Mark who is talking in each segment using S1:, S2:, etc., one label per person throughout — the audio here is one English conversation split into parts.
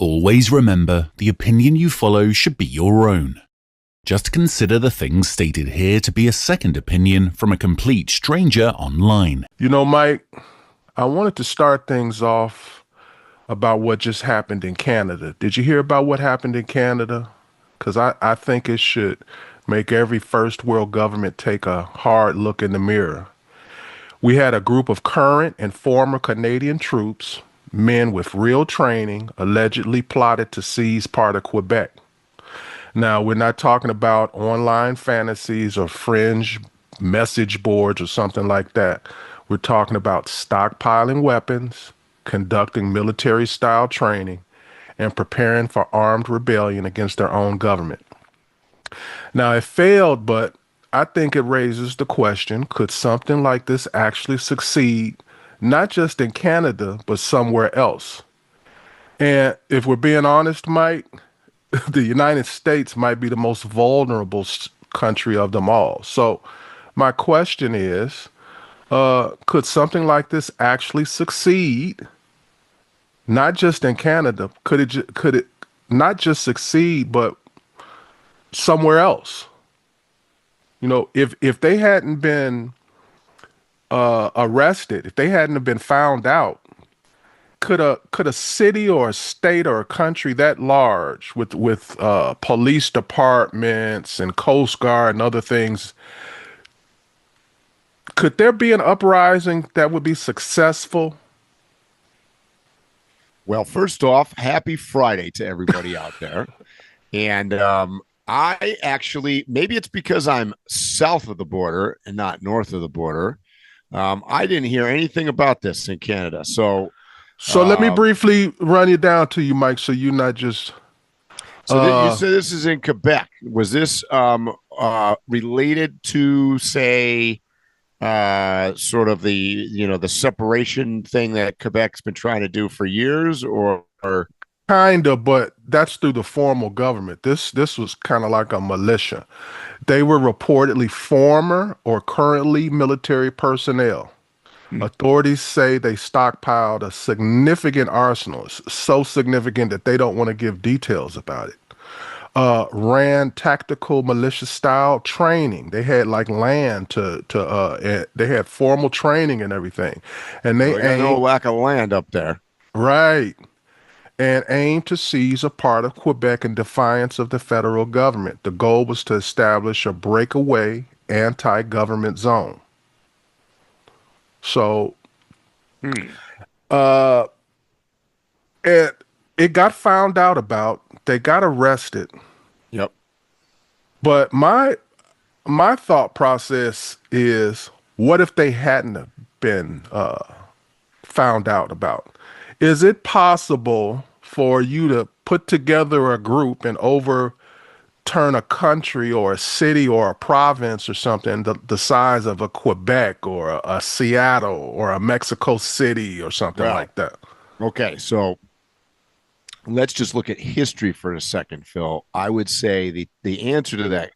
S1: Always remember, the opinion you follow should be your own. Just consider the things stated here to be a second opinion from a complete stranger online.
S2: You know, Mike, I wanted to start things off about what just happened in Canada. Did you hear about what happened in Canada? Because I think it should make every first world government take a hard look in the mirror. We had a group of current and former Canadian troops, men with real training, allegedly plotted to seize part of Quebec. Now, we're not talking about online fantasies or fringe message boards or something like that. We're talking about stockpiling weapons, conducting military-style training, and preparing for armed rebellion against their own government. Now, it failed, but I think it raises the question, could something like this actually succeed, not just in Canada, but somewhere else? And if we're being honest, Mike, the United States might be the most vulnerable country of them all. So my question is, could something like this actually succeed, not just in Canada? Could it not just succeed, but somewhere else? You know, if they hadn't been arrested, if they hadn't have been found out, could a city or a state or a country that large with police departments and Coast Guard and other things, could there be an uprising that would be successful?
S3: Well, first off, happy Friday to everybody out there. And I actually, maybe it's because I'm south of the border and not north of the border. I didn't hear anything about this in Canada. So
S2: let me briefly run it down to you, Mike, so you're not just.
S3: You said this is in Quebec. Was this related to, say, sort of the separation thing that Quebec's been trying to do for years, or?
S2: Kind of, but that's through the formal government. This was kind of like a militia. They were reportedly former or currently military personnel. Authorities say they stockpiled a significant arsenal, so significant that they don't want to give details about it. Ran tactical militia style training. They had like land they had formal training and everything. And they
S3: got no lack of land up there.
S2: Right. And aimed to seize a part of Quebec in defiance of the federal government. The goal was to establish a breakaway anti-government zone. So, and it got found out about. They got arrested.
S3: Yep.
S2: But my thought process is, what if they hadn't have been found out about? Is it possible for you to put together a group and overturn a country or a city or a province or something the size of a Quebec or a Seattle or a Mexico City or something like that?
S3: Okay, so let's just look at history for a second, Phil. I would say the answer to that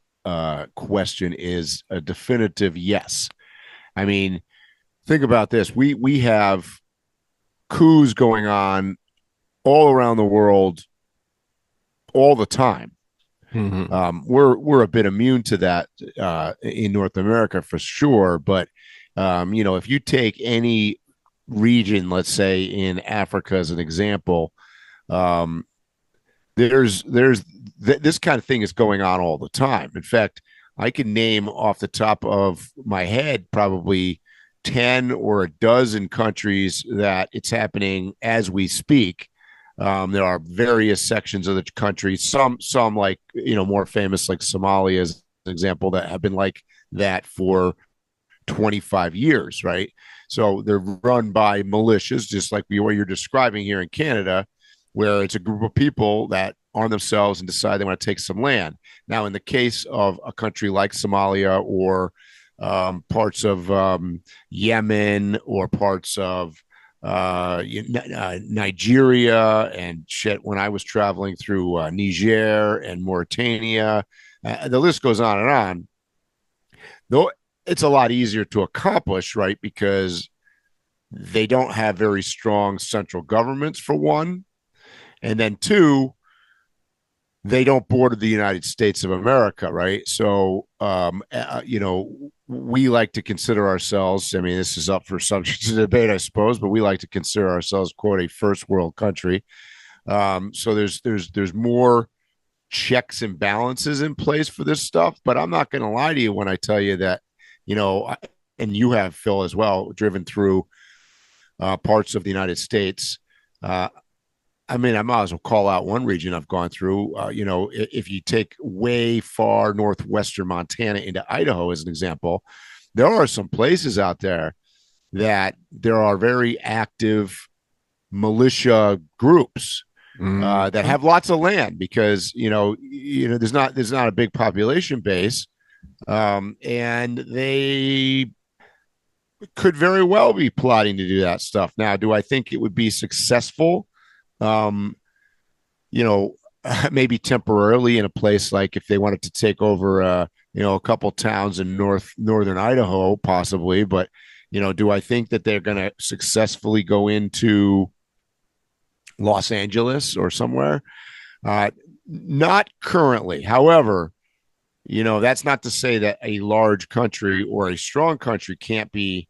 S3: question is a definitive yes. I mean, think about this. We have coups going on all around the world all the time.
S2: Mm-hmm.
S3: We're a bit immune to that in North America for sure. But if you take any region, let's say in Africa as an example, this kind of thing is going on all the time. In fact, I can name off the top of my head probably 10 or a dozen countries that it's happening as we speak. There are various sections of the country, some like, more famous, like Somalia as an example, that have been like that for 25 years, right? So they're run by militias, just like what you're describing here in Canada, where it's a group of people that arm themselves and decide they want to take some land. Now, in the case of a country like Somalia or parts of Yemen or parts of Nigeria and shit, when I was traveling through Niger and Mauritania, the list goes on and on. Though it's a lot easier to accomplish, right? Because they don't have very strong central governments, for one. And then two, they don't border the United States of America, right? So, we like to consider ourselves, I mean, this is up for subject to debate, I suppose, but we like to consider ourselves, quote, a first world country. So there's more checks and balances in place for this stuff. But I'm not going to lie to you when I tell you that, and you have, Phil, as well, driven through parts of the United States. I mean, I might as well call out one region I've gone through. If you take way far northwestern Montana into Idaho as an example, there are some places out there that there are very active militia groups that have lots of land because there's not a big population base, and they could very well be plotting to do that stuff. Now, do I think it would be successful? Maybe temporarily in a place like if they wanted to take over, a couple towns in northern Idaho, possibly. But, do I think that they're going to successfully go into Los Angeles or somewhere? Not currently. However, that's not to say that a large country or a strong country can't be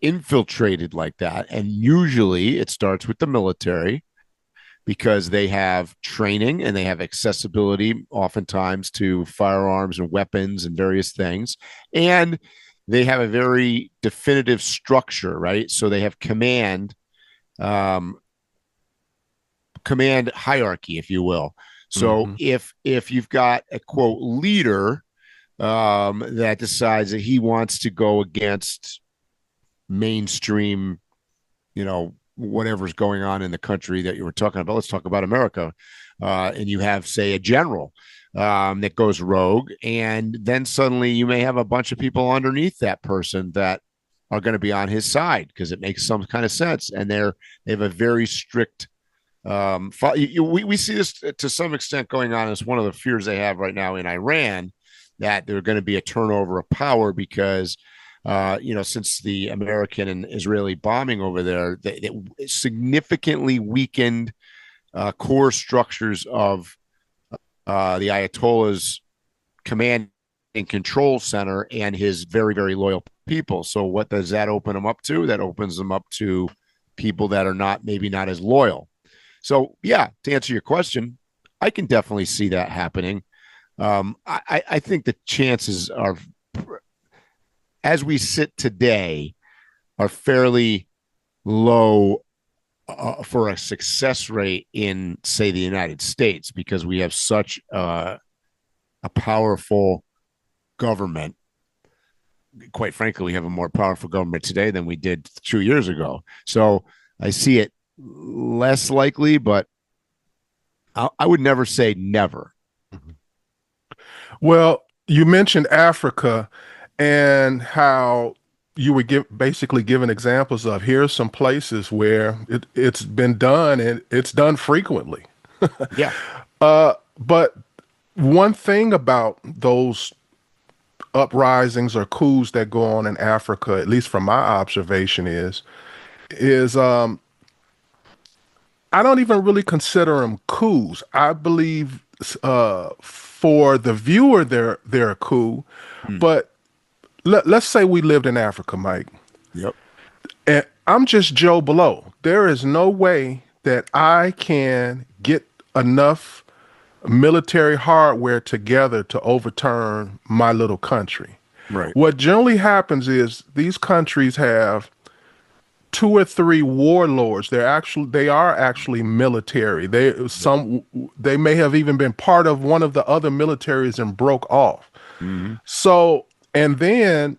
S3: infiltrated like that. And usually it starts with the military, because they have training and they have accessibility oftentimes to firearms and weapons and various things. And they have a very definitive structure, right? So they have command hierarchy, if you will. So if you've got a, quote, leader that decides that he wants to go against mainstream, whatever's going on in the country that you were talking about. Let's talk about America. And you have, say, a general that goes rogue. And then suddenly you may have a bunch of people underneath that person that are going to be on his side because it makes some kind of sense. And they have a very strict we see this to some extent going on. It's one of the fears they have right now in Iran, that there's going to be a turnover of power because since the American and Israeli bombing over there, they significantly weakened core structures of the Ayatollah's command and control center and his very, very loyal people. So what does that open them up to? That opens them up to people that are maybe not as loyal. So, yeah, to answer your question, I can definitely see that happening. I think the chances are, as we sit today, are fairly low for a success rate in, say, the United States, because we have such a powerful government. Quite frankly, we have a more powerful government today than we did 2 years ago. So I see it less likely, but I would never say never.
S2: Well, you mentioned Africa and how you were basically giving examples of here's some places where it's been done and it's done frequently.
S3: Yeah.
S2: But one thing about those uprisings or coups that go on in Africa, at least from my observation, is I don't even really consider them coups. I believe for the viewer, they're a coup. But let's say we lived in Africa, Mike.
S3: Yep.
S2: And I'm just Joe Blow. There is no way that I can get enough military hardware together to overturn my little country.
S3: Right.
S2: What generally happens is these countries have 2 or 3 warlords. They are actually military. They may have even been part of one of the other militaries and broke off. So, and then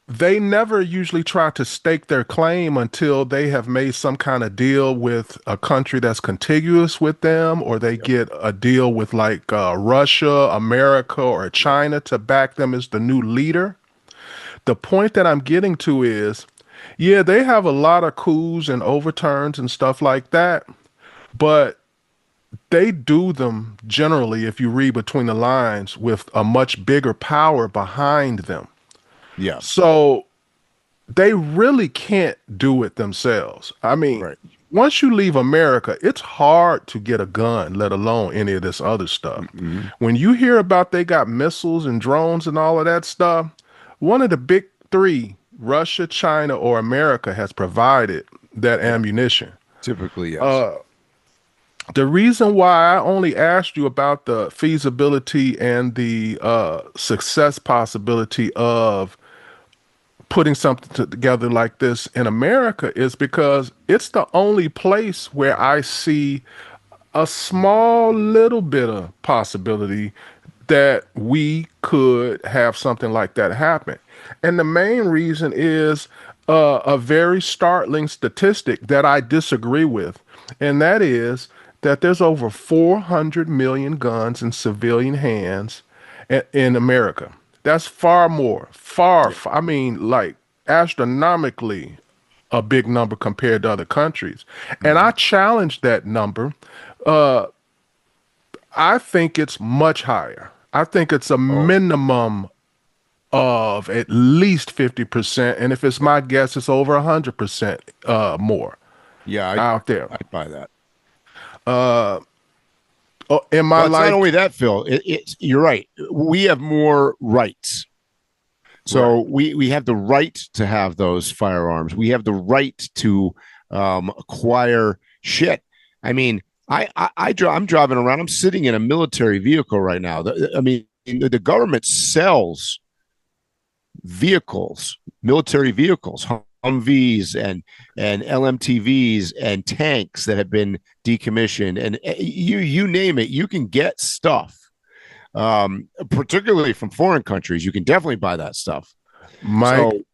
S2: they never usually try to stake their claim until they have made some kind of deal with a country that's contiguous with them, or they get a deal with like Russia, America, or China to back them as the new leader. The point that I'm getting to is, yeah, they have a lot of coups and overturns and stuff like that, but they do them generally, if you read between the lines, with a much bigger power behind them.
S3: Yeah.
S2: So they really can't do it themselves. I mean, once you leave America, it's hard to get a gun, let alone any of this other stuff.
S3: Mm-hmm.
S2: When you hear about they got missiles and drones and all of that stuff, one of the big three, Russia, China, or America, has provided that ammunition.
S3: Typically, yes.
S2: The reason why I only asked you about the feasibility and the success possibility of putting something together like this in America is because it's the only place where I see a small little bit of possibility that we could have something like that happen. And the main reason is a very startling statistic that I disagree with, and that is that there's over 400 million guns in civilian hands in America. That's far more, I mean, like astronomically a big number compared to other countries. And I challenge that number. I think it's much higher. I think it's a minimum of at least 50%. And if it's my guess, it's over 100% more out there.
S3: I'd buy that.
S2: In my
S3: It's
S2: life,
S3: not only that, Phil. You're right. We have more rights. So we have the right to have those firearms. We have the right to acquire shit. I mean, I'm driving around. I'm sitting in a military vehicle right now. The government sells vehicles, military vehicles, Humvees and LMTVs and tanks that have been decommissioned, and you name it, you can get stuff. Particularly from foreign countries, you can definitely buy that stuff.
S2: Mike,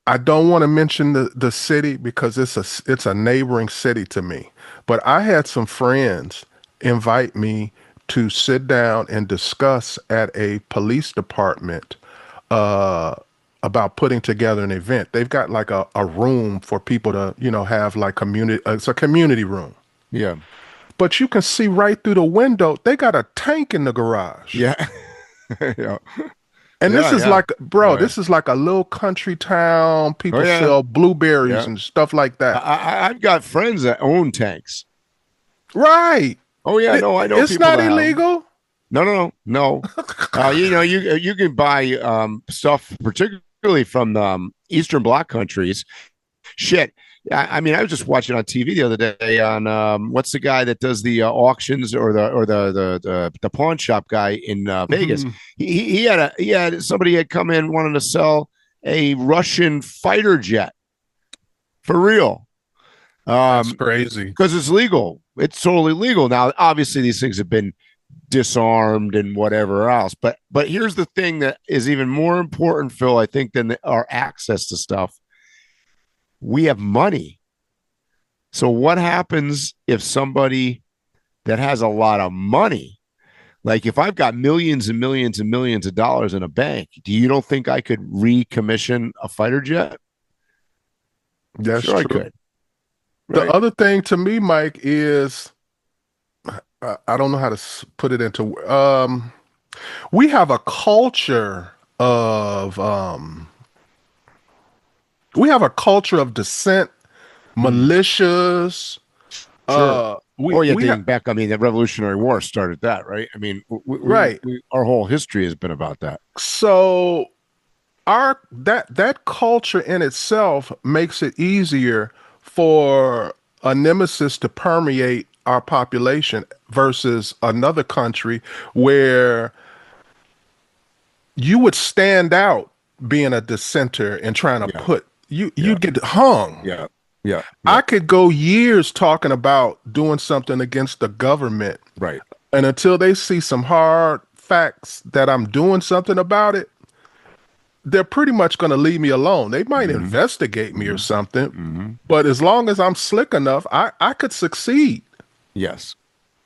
S2: I don't want to mention the city because it's a neighboring city to me. But I had some friends invite me to sit down and discuss at a police department about putting together an event. They've got like a room for people to, have like community. It's a community room.
S3: Yeah.
S2: But you can see right through the window, they got a tank in the garage.
S3: Yeah. Yeah.
S2: And this is like, bro, this is like a little country town. People sell blueberries and stuff like that.
S3: I've got friends that own tanks.
S2: Right.
S3: Oh, yeah. No, I know.
S2: It's not illegal.
S3: No. You can buy stuff, particularly from Eastern Bloc countries. Shit. I mean, I was just watching on TV the other day on what's the guy that does the auctions or the pawn shop guy in Vegas. He had somebody had come in wanting to sell a Russian fighter jet for real.
S2: That's crazy
S3: because it's legal. It's totally legal now. Obviously, these things have been disarmed and whatever else. But here's the thing that is even more important, Phil, I think, than our access to stuff. We have money. So what happens if somebody that has a lot of money, like if I've got millions and millions and millions of dollars in a bank, you don't think I could recommission a fighter jet?
S2: That's
S3: sure
S2: true.
S3: I could.
S2: Right? The other thing to me, Mike, is I don't know how to put it into we have a culture of dissent, militias.
S3: Sure. Dating back, I mean, the Revolutionary War started that, right? I mean, our whole history has been about that.
S2: So that culture in itself makes it easier for a nemesis to permeate our population versus another country where you would stand out being a dissenter and trying to put you'd get hung.
S3: Yeah.
S2: I could go years talking about doing something against the government.
S3: Right.
S2: And until they see some hard facts that I'm doing something about it, they're pretty much going to leave me alone. They might investigate me or something, but as long as I'm slick enough, I could succeed.
S3: Yes.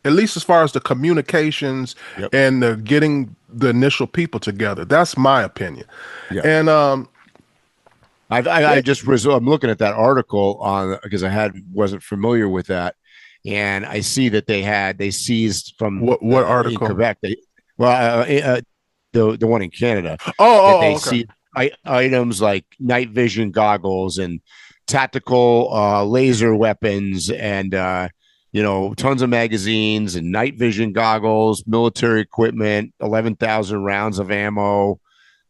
S2: At least as far as the communications and the getting the initial people together. That's my opinion. Yeah. And
S3: I'm looking at that article on because wasn't familiar with that, and I see that they seized from
S2: what article
S3: in Quebec. The one in Canada.
S2: Okay.
S3: See items like night vision goggles and tactical laser weapons and tons of magazines and night vision goggles, military equipment, 11,000 rounds of ammo,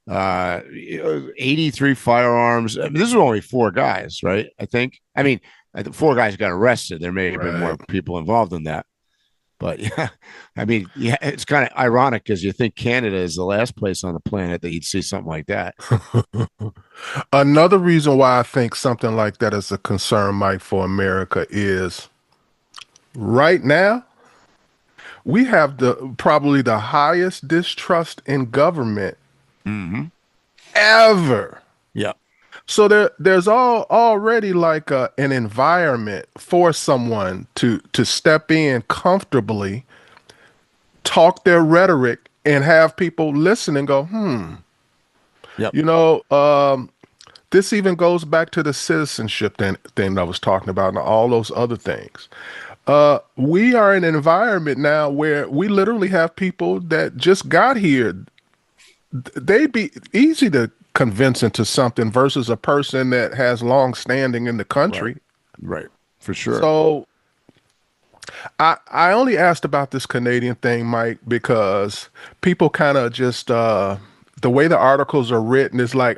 S3: 83 firearms. I mean, this is only 4 guys, right? I think 4 guys got arrested. There may have been more people involved in that. But yeah, it's kind of ironic because you think Canada is the last place on the planet that you'd see something like that.
S2: Another reason why I think something like that is a concern, Mike, for America is right now we have probably the highest distrust in government ever.
S3: Yeah.
S2: So there's already like an environment for someone to step in comfortably, talk their rhetoric, and have people listen and go,
S3: Yep.
S2: This even goes back to the citizenship thing I was talking about and all those other things. We are in an environment now where we literally have people that just got here. They'd be easy to convince into something versus a person that has long standing in the country.
S3: Right. For sure.
S2: So I only asked about this Canadian thing, Mike, because people kind of just the way the articles are written is like,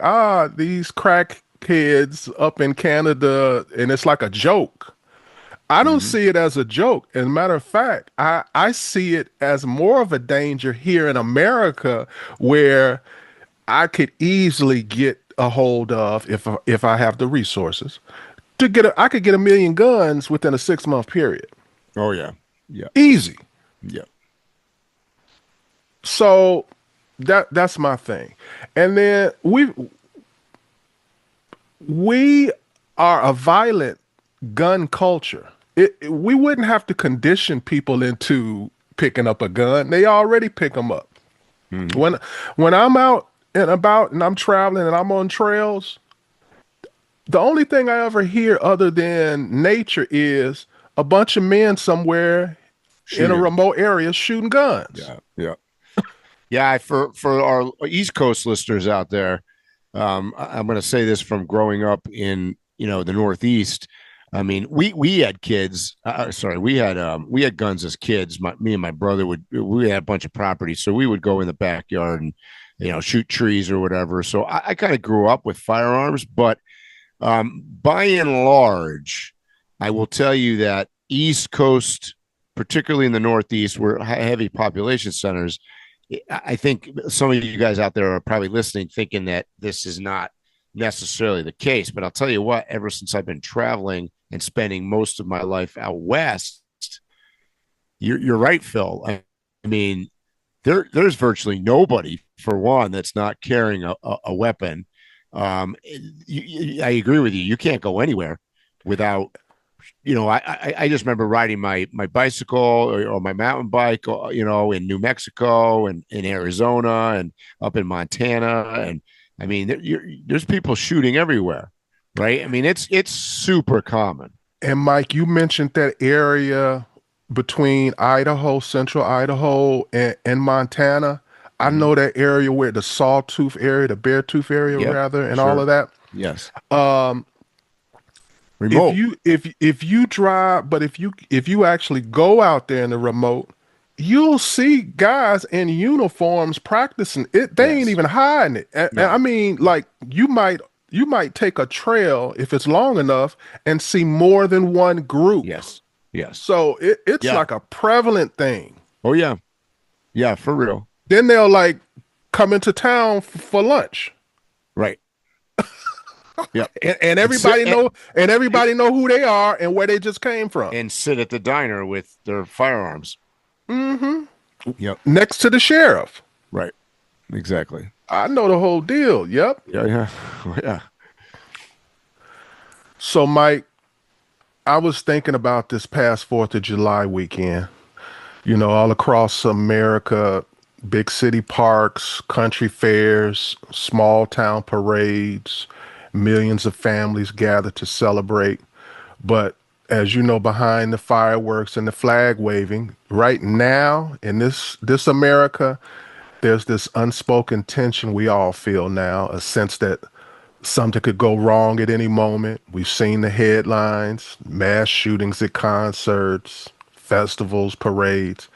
S2: these crack kids up in Canada, and it's like a joke. I don't see it as a joke. As a matter of fact, I see it as more of a danger here in America, where I could easily get a hold of, if I have the resources, I could get 1 million guns within a 6-month period.
S3: Oh yeah. Yeah.
S2: Easy.
S3: Yeah.
S2: So that's my thing. And then we are a violent gun culture. We wouldn't have to condition people into picking up a gun. They already pick them up. When I'm out and about and I'm traveling and I'm on trails, the only thing I ever hear other than nature is a bunch of men somewhere in a remote area shooting guns.
S3: Yeah. Yeah. Yeah. For our East Coast listeners out there, I'm going to say this from growing up in, the Northeast. I mean, we had kids. We had guns as kids. Me and my brother we had a bunch of property, so we would go in the backyard and shoot trees or whatever. So I kind of grew up with firearms, but by and large, I will tell you that East Coast, particularly in the Northeast, where heavy population centers, I think some of you guys out there are probably listening thinking that this is not necessarily the case. But I'll tell you what, ever since I've been traveling and spending most of my life out west, you're right, Phil. I mean, there's virtually nobody, for one, that's not carrying a weapon. I agree with you. You can't go anywhere without, I just remember riding my bicycle or my mountain bike, in New Mexico and in Arizona and up in Montana. And I mean, there's people shooting everywhere, right? I mean, it's super common.
S2: And Mike, you mentioned that area between Idaho, central Idaho, and Montana. I know that area where the Sawtooth area, the Beartooth area, rather, and all of that.
S3: Yes.
S2: Remote. If you drive, but if you actually go out there in the remote, you'll see guys in uniforms practicing it. They ain't even hiding it. And I mean, like you might take a trail if it's long enough and see more than one group.
S3: Yes.
S2: So it's like a prevalent thing.
S3: Oh yeah. Yeah, for real.
S2: Then they'll like come into town for lunch.
S3: Right. Yeah.
S2: and everybody know who they are and where they just came from.
S3: And sit at the diner with their firearms.
S2: Mm-hmm.
S3: Yep.
S2: Next to the sheriff.
S3: Right. Exactly.
S2: I know the whole deal. Yep.
S3: Yeah.
S2: So Mike, I was thinking about this past 4th of July weekend. All across America, big city parks, country fairs, small town parades, millions of families gather to celebrate. But as you know, behind the fireworks and the flag waving, right now in this America, there's this unspoken tension we all feel now, a sense that Something could go wrong at any moment. We've seen the headlines, mass shootings at concerts, festivals, parades.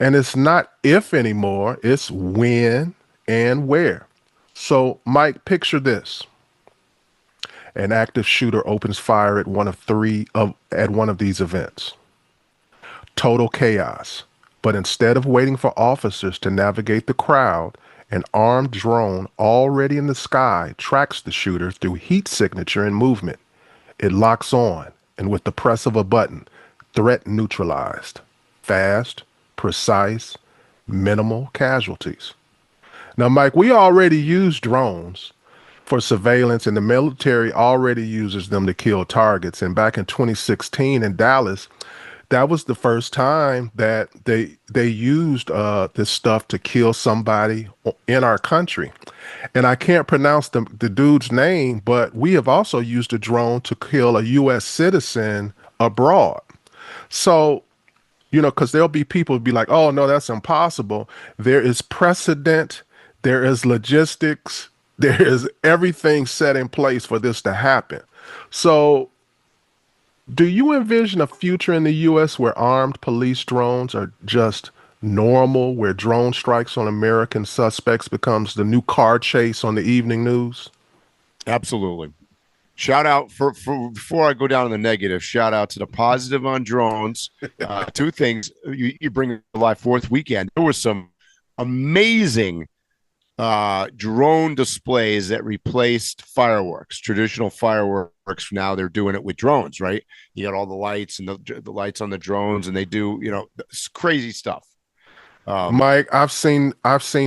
S2: And it's not if anymore, it's when and where. So, Mike, picture this. An active shooter opens fire at one of these events. Total chaos. But instead of waiting for officers to navigate the crowd, an armed drone already in the sky tracks the shooter through heat signature and movement. It locks on, and with the press of a button, threat neutralized. Fast, precise, minimal casualties. Now, Mike, we already use drones for surveillance, and the military already uses them to kill targets. And back in 2016 in Dallas, that was the first time that they used this stuff to kill somebody in our country. And I can't pronounce the dude's name, but we have also used a drone to kill a U.S. citizen abroad. So, because there'll be people who be like, oh, no, that's impossible. There is precedent. There is logistics. There is everything set in place for this to happen. So do you envision a future in the U.S. where armed police drones are just normal, where drone strikes on American suspects becomes the new car chase on the evening news?
S3: Absolutely. Shout out for before I go down to the negative, shout out to the positive on drones. Two things you bring to life. Fourth weekend, there was some amazing drone displays that replaced fireworks, traditional fireworks. Now they're doing it with drones, right? You got all the lights and the lights on the drones, and they do, crazy stuff.
S2: Mike, I've seen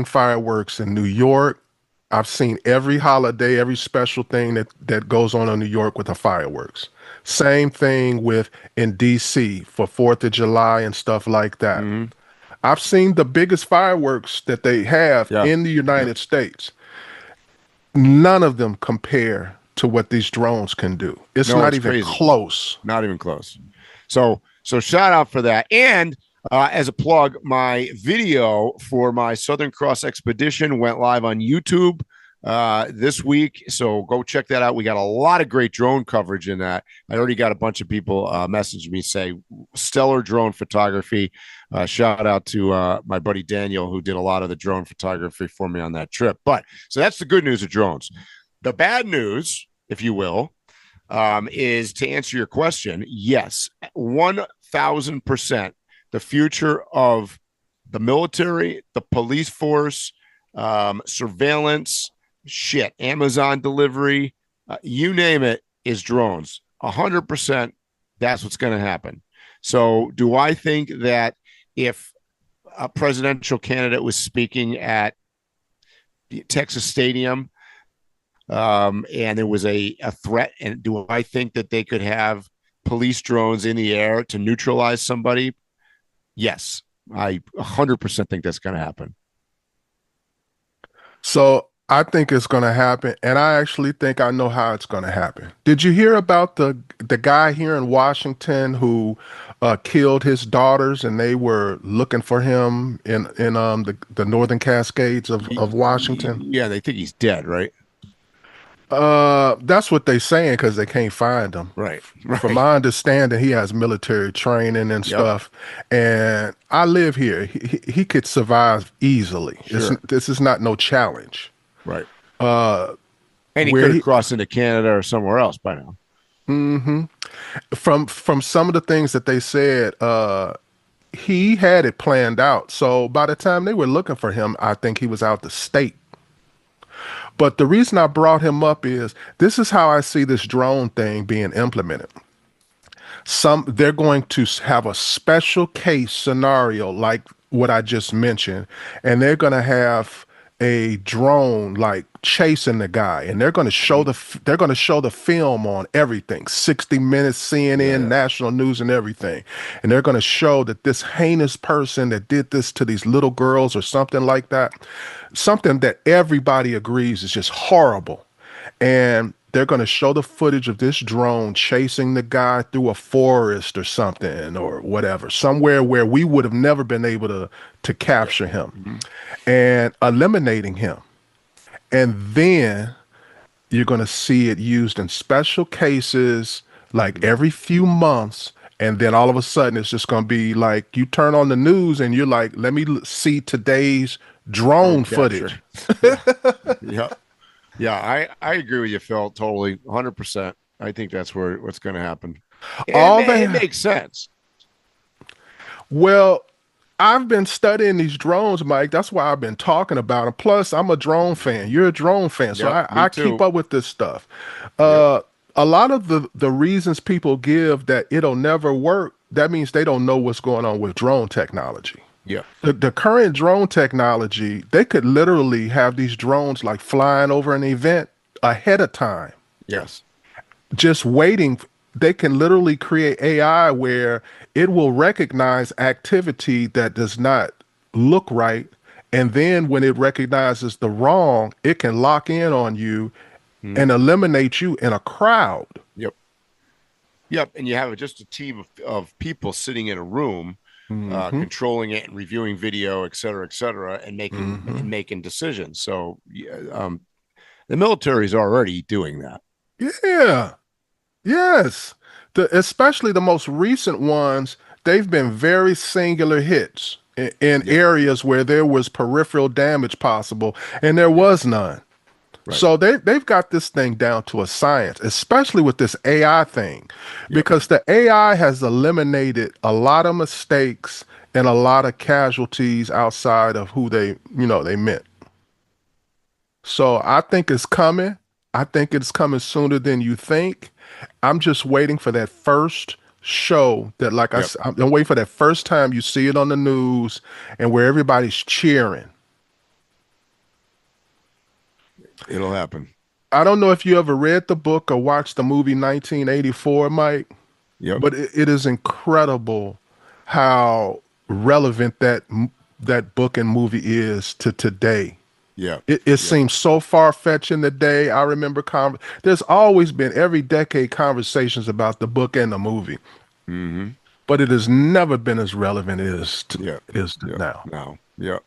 S2: fireworks in New York. I've seen every holiday, every special thing that goes on in New York with the fireworks. Same thing with in DC for 4th of July and stuff like that. Mm-hmm. I've seen the biggest fireworks that they have in the United States. None of them compare to what these drones can do. It's not even crazy. Close.
S3: Not even close. So shout out for that. And as a plug, my video for my Southern Cross expedition went live on YouTube this week. So go check that out. We got a lot of great drone coverage in that. I already got a bunch of people message me say stellar drone photography. Shout out to my buddy Daniel, who did a lot of the drone photography for me on that trip. So that's the good news of drones. The bad news, if you will, is to answer your question. Yes, 1,000%. The future of the military, the police force, surveillance, Amazon delivery, you name it, is drones. 100%, that's what's going to happen. So do I think that if a presidential candidate was speaking at Texas Stadium and there was a threat, and do I think that they could have police drones in the air to neutralize somebody? Yes, I 100% think that's going to happen.
S2: So I think it's going to happen, and I actually think I know how it's going to happen. Did you hear about the guy here in Washington who killed his daughters, and they were looking for him in the Northern Cascades of Washington?
S3: Yeah, they think he's dead, right?
S2: That's what they're saying because they can't find him.
S3: Right.
S2: From my understanding, he has military training and stuff. And I live here. He could survive easily. Sure. This is not no challenge.
S3: Right. And he could have crossed into Canada or somewhere else by now.
S2: Mm-hmm. From some of the things that they said, he had it planned out. So by the time they were looking for him, I think he was out the state. But the reason I brought him up is this is how I see this drone thing being implemented. They're going to have a special case scenario like what I just mentioned, and they're going to have a drone like chasing the guy, and they're going to show the film on everything, 60 Minutes, CNN, national news, and everything, and they're going to show that this heinous person that did this to these little girls or something like that, something that everybody agrees is just horrible, and they're going to show the footage of this drone chasing the guy through a forest or something or whatever, somewhere where we would have never been able to capture him, and eliminating him. And then You're going to see it used in special cases like every few months. And then all of a sudden, it's just going to be like you turn on the news and you're like, let me see today's
S3: Drone
S2: drone
S3: capture.
S2: footage.
S3: Yeah. Yeah. Yeah. I agree with you, Phil. Totally. 100%. I think that's what's going to happen.
S2: All
S3: It
S2: that.
S3: makes sense.
S2: Well, I've been studying these drones, Mike. That's why I've been talking about them. Plus, I'm a drone fan. You're a drone fan. So
S3: Yep. Me
S2: I keep
S3: too.
S2: up with this stuff.
S3: Yep.
S2: A lot of the reasons people give that it'll never work, that means they don't know what's going on with drone technology.
S3: Yeah.
S2: The current drone technology, they could literally have these drones like flying over an event ahead of time,
S3: Yes.
S2: just waiting. They can literally create AI where it will recognize activity that does not look right. And then when it recognizes the wrong, it can lock in on you
S3: Mhm.
S2: and eliminate you in a crowd.
S3: Yep. Yep. And you have just a team of people sitting in a room,
S2: Hmm.
S3: controlling it and reviewing video, et cetera, and
S2: Hmm.
S3: making decisions. So the military is already doing that.
S2: Yeah. Yes. Especially the most recent ones, they've been very singular hits in
S3: Yep.
S2: areas where there was peripheral damage possible, and there
S3: Yep.
S2: was none.
S3: Right.
S2: So they've got this thing down to a science, especially with this AI thing,
S3: Yep.
S2: because the AI has eliminated a lot of mistakes and a lot of casualties outside of who they meant. So I think it's coming. I think it's coming sooner than you think. I'm just waiting for that first show that, like
S3: Yep.
S2: I'm waiting for that first time you see it on the news and where everybody's cheering.
S3: It'll happen.
S2: I don't know if you ever read the book or watched the movie 1984, Mike,
S3: Yep.
S2: but it is incredible how relevant that book and movie is to today.
S3: Yep.
S2: It
S3: Yep.
S2: seems so far-fetched in the day. I remember there's always been every decade conversations about the book and the movie,
S3: Mm-hmm.
S2: but it has never been as relevant as
S3: Yep. Yep.
S2: now.
S3: Now. Yep.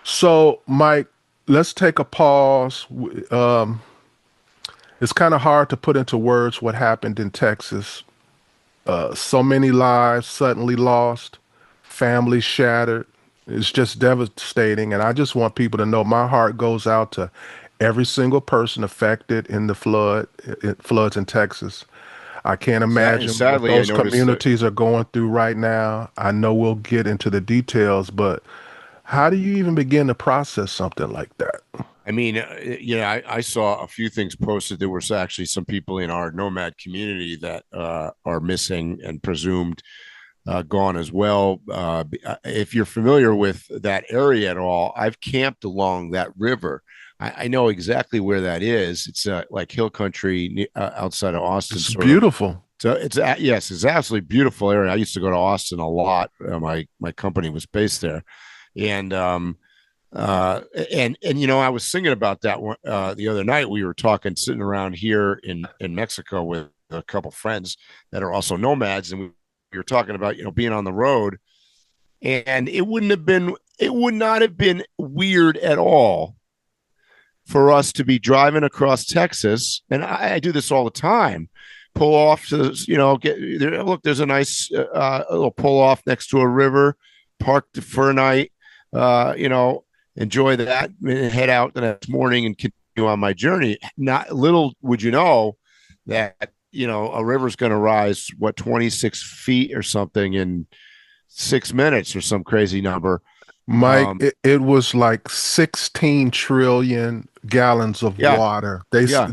S2: So, Mike, let's take a pause. It's kind of hard to put into words what happened in Texas. So many lives suddenly lost, families shattered. It's just devastating. And I just want people to know my heart goes out to every single person affected in the floods in Texas. I can't
S3: And
S2: imagine what
S3: sadly, I
S2: those
S3: noticed that.
S2: communities are going through right now. I know we'll get into the details, but how do you even begin to process something like that?
S3: I mean, I saw a few things posted. There was actually some people in our nomad community that are missing and presumed gone as well. If you're familiar with that area at all, I've camped along that river. I know exactly where that is. It's like hill country outside of Austin,
S2: It's
S3: sort of.
S2: beautiful.
S3: So yes, it's absolutely beautiful area. I used to go to Austin a lot. My company was based there, and uh, I was singing about that one the other night. We were sitting around here in Mexico with a couple friends that are also nomads, and we were talking about being on the road, and it would not have been weird at all for us to be driving across Texas, and I do this all the time. Pull off to get there. Look, there's a nice little pull off next to a river, park for a night. Enjoy that, and head out the next morning and continue on my journey. Not little would you know that a river's going to rise 26 feet or something in 6 minutes or some crazy number.
S2: Mike, it was like 16 trillion gallons of
S3: Yeah,
S2: water.
S3: yeah,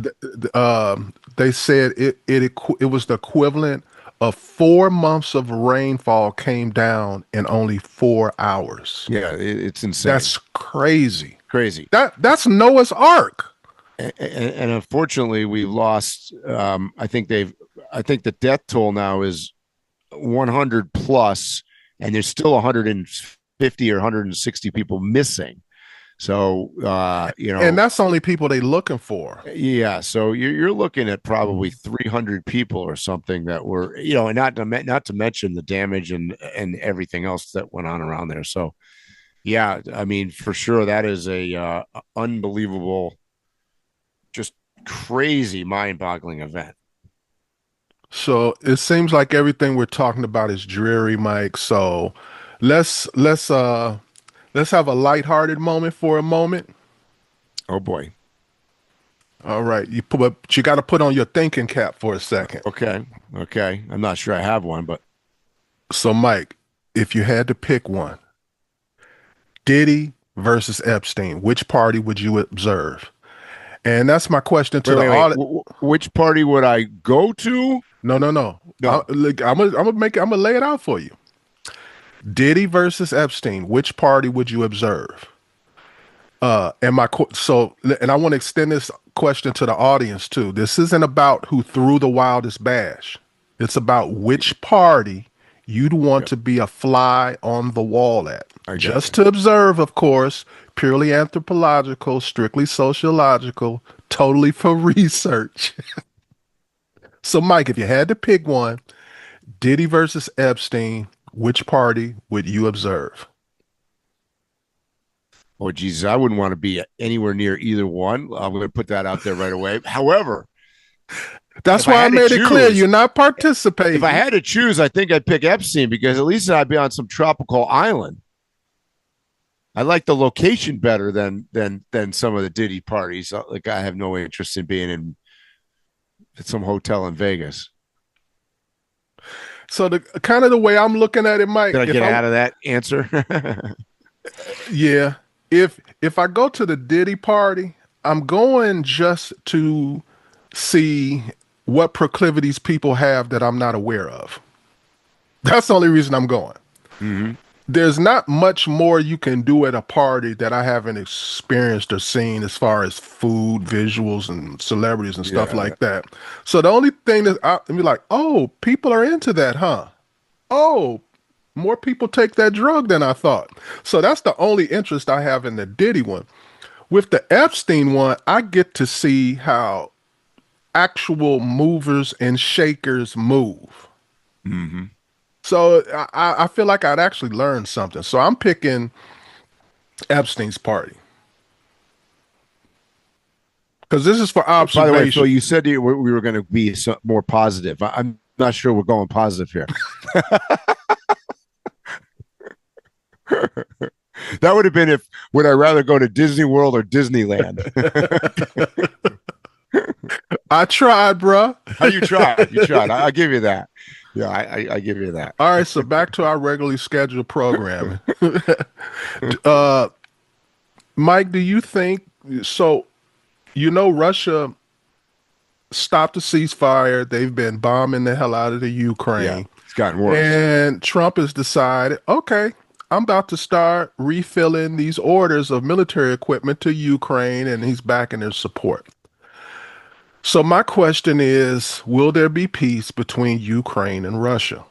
S2: They said it was the equivalent of 4 months of rainfall came down in only 4 hours.
S3: yeah. It's insane,
S2: That's crazy.
S3: crazy.
S2: That's Noah's Ark.
S3: And unfortunately, we lost. I think the death toll now is 100 plus, and there's still 150 or 160 people missing. So,
S2: And that's only people they looking for.
S3: yeah. So you're looking at probably 300 people or something that were, and not to mention the damage and everything else that went on around there. So, yeah, I mean, for sure, that is a unbelievable just crazy, mind-boggling event.
S2: So it seems like everything we're talking about is dreary, Mike. So let's have a lighthearted moment for a moment.
S3: Oh boy.
S2: All right, but you got to put on your thinking cap for a second.
S3: Okay. Okay. I'm not sure I have one, but
S2: So, Mike, if you had to pick one, Diddy versus Epstein, which party would you observe? And that's my question to the
S3: wait.
S2: audience.
S3: Which party would I go to?
S2: No.
S3: No.
S2: I'm gonna lay it out for you. Diddy versus Epstein, which party would you observe? And I want to extend this question to the audience too. This isn't about who threw the wildest bash. It's about which party you'd want to be a fly on the wall at. Just to observe, of course, purely anthropological, strictly sociological, totally for research. So, Mike, if you had to pick one, Diddy versus Epstein, which party would you observe?
S3: Oh, Jesus, I wouldn't want to be anywhere near either one. I'm going to put that out there right away. However,
S2: that's why I made it clear you're not participating.
S3: If I had to choose, I think I'd pick Epstein because at least I'd be on some tropical island. I like the location better than some of the Diddy parties. Like I have no interest in being in some hotel in Vegas.
S2: So the kind of the way I'm looking at it, Mike.
S3: Did I get out of that answer?
S2: Yeah. If I go to the Diddy party, I'm going just to see what proclivities people have that I'm not aware of. That's the only reason I'm going.
S3: Mm-hmm.
S2: There's not much more you can do at a party that I haven't experienced or seen as far as food, visuals, and celebrities and stuff like that. So the only thing that I'd be like, oh, people are into that, huh? Oh, more people take that drug than I thought. So that's the only interest I have in the Diddy one. With the Epstein one, I get to see how actual movers and shakers move.
S3: Mm-hmm.
S2: So I feel like I'd actually learn something. So I'm picking Epstein's party. Because this is for observation. By the way,
S3: Phil, you said we were going to be more positive. I'm not sure we're going positive here. That would have been if would I rather go to Disney World or Disneyland?
S2: I tried, bro.
S3: You tried. You tried. I'll give you that. Yeah, I give you that.
S2: All right, so back to our regularly scheduled programming. Mike, do you think so? You know, Russia stopped the ceasefire. They've been bombing the hell out of the Ukraine.
S3: Yeah, it's gotten worse.
S2: And Trump has decided, okay, I'm about to start refilling these orders of military equipment to Ukraine, and he's backing their support. So my question is, will there be peace between Ukraine and Russia?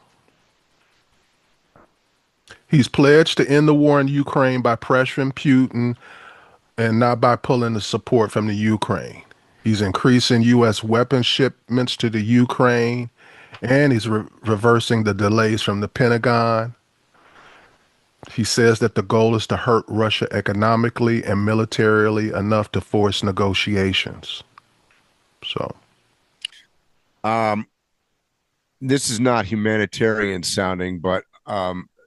S2: He's pledged to end the war in Ukraine by pressuring Putin and not by pulling the support from the Ukraine. He's increasing U.S. weapon shipments to the Ukraine, and he's reversing the delays from the Pentagon. He says that the goal is to hurt Russia economically and militarily enough to force negotiations. So,
S3: this is not humanitarian sounding, but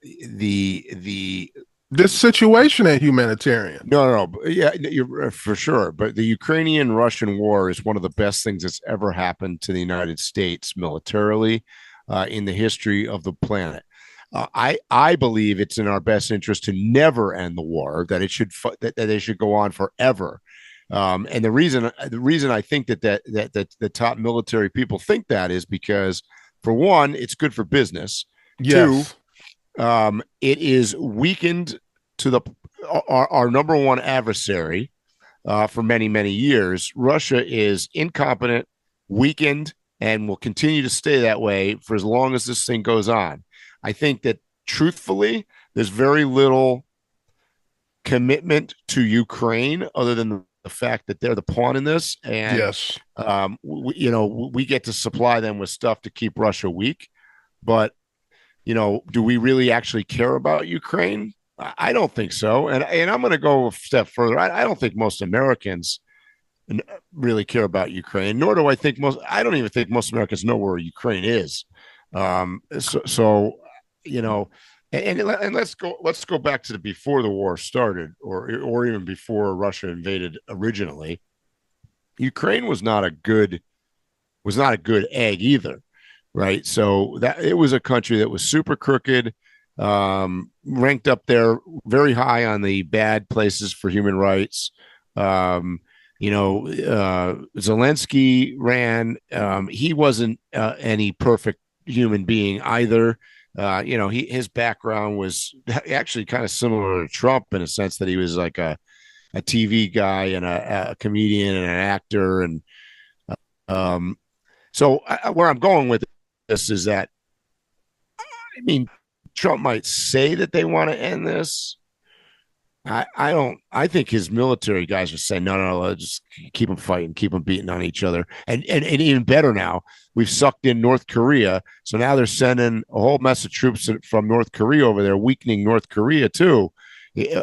S2: this situation ain't humanitarian.
S3: No. Yeah, you're for sure. But the Ukrainian-Russian war is one of the best things that's ever happened to the United States militarily in the history of the planet. I believe it's in our best interest to never end the war. That it should that they should go on forever. And the reason I think that the top military people think that is because, for one, it's good for business.
S2: Yes.
S3: Two, it is weakened to our number one adversary for many years. Russia is incompetent, weakened, and will continue to stay that way for as long as this thing goes on. I think that, truthfully, there's very little commitment to Ukraine other than the fact that they're the pawn in this, and
S2: yes,
S3: we get to supply them with stuff to keep Russia weak. But do we really actually care about Ukraine? I don't think so. And I'm going to go a step further. I don't think most Americans really care about Ukraine, nor do I think I don't even think most Americans know where Ukraine is. So you know, and let's go back to the before the war started, or even before Russia invaded originally. Ukraine was not a good egg either, right? So that it was a country that was super crooked, ranked up there very high on the bad places for human rights. Zelensky ran. He wasn't any perfect human being either. His background was actually kind of similar to Trump in a sense that he was like a TV guy and a comedian and an actor. And um, where I'm going with this is that, I mean, Trump might say that they want to end this. I don't. I think his military guys are saying no. Let's just keep them fighting, keep them beating on each other, and even better now, we've sucked in North Korea, so now they're sending a whole mess of troops from North Korea over there, weakening North Korea too,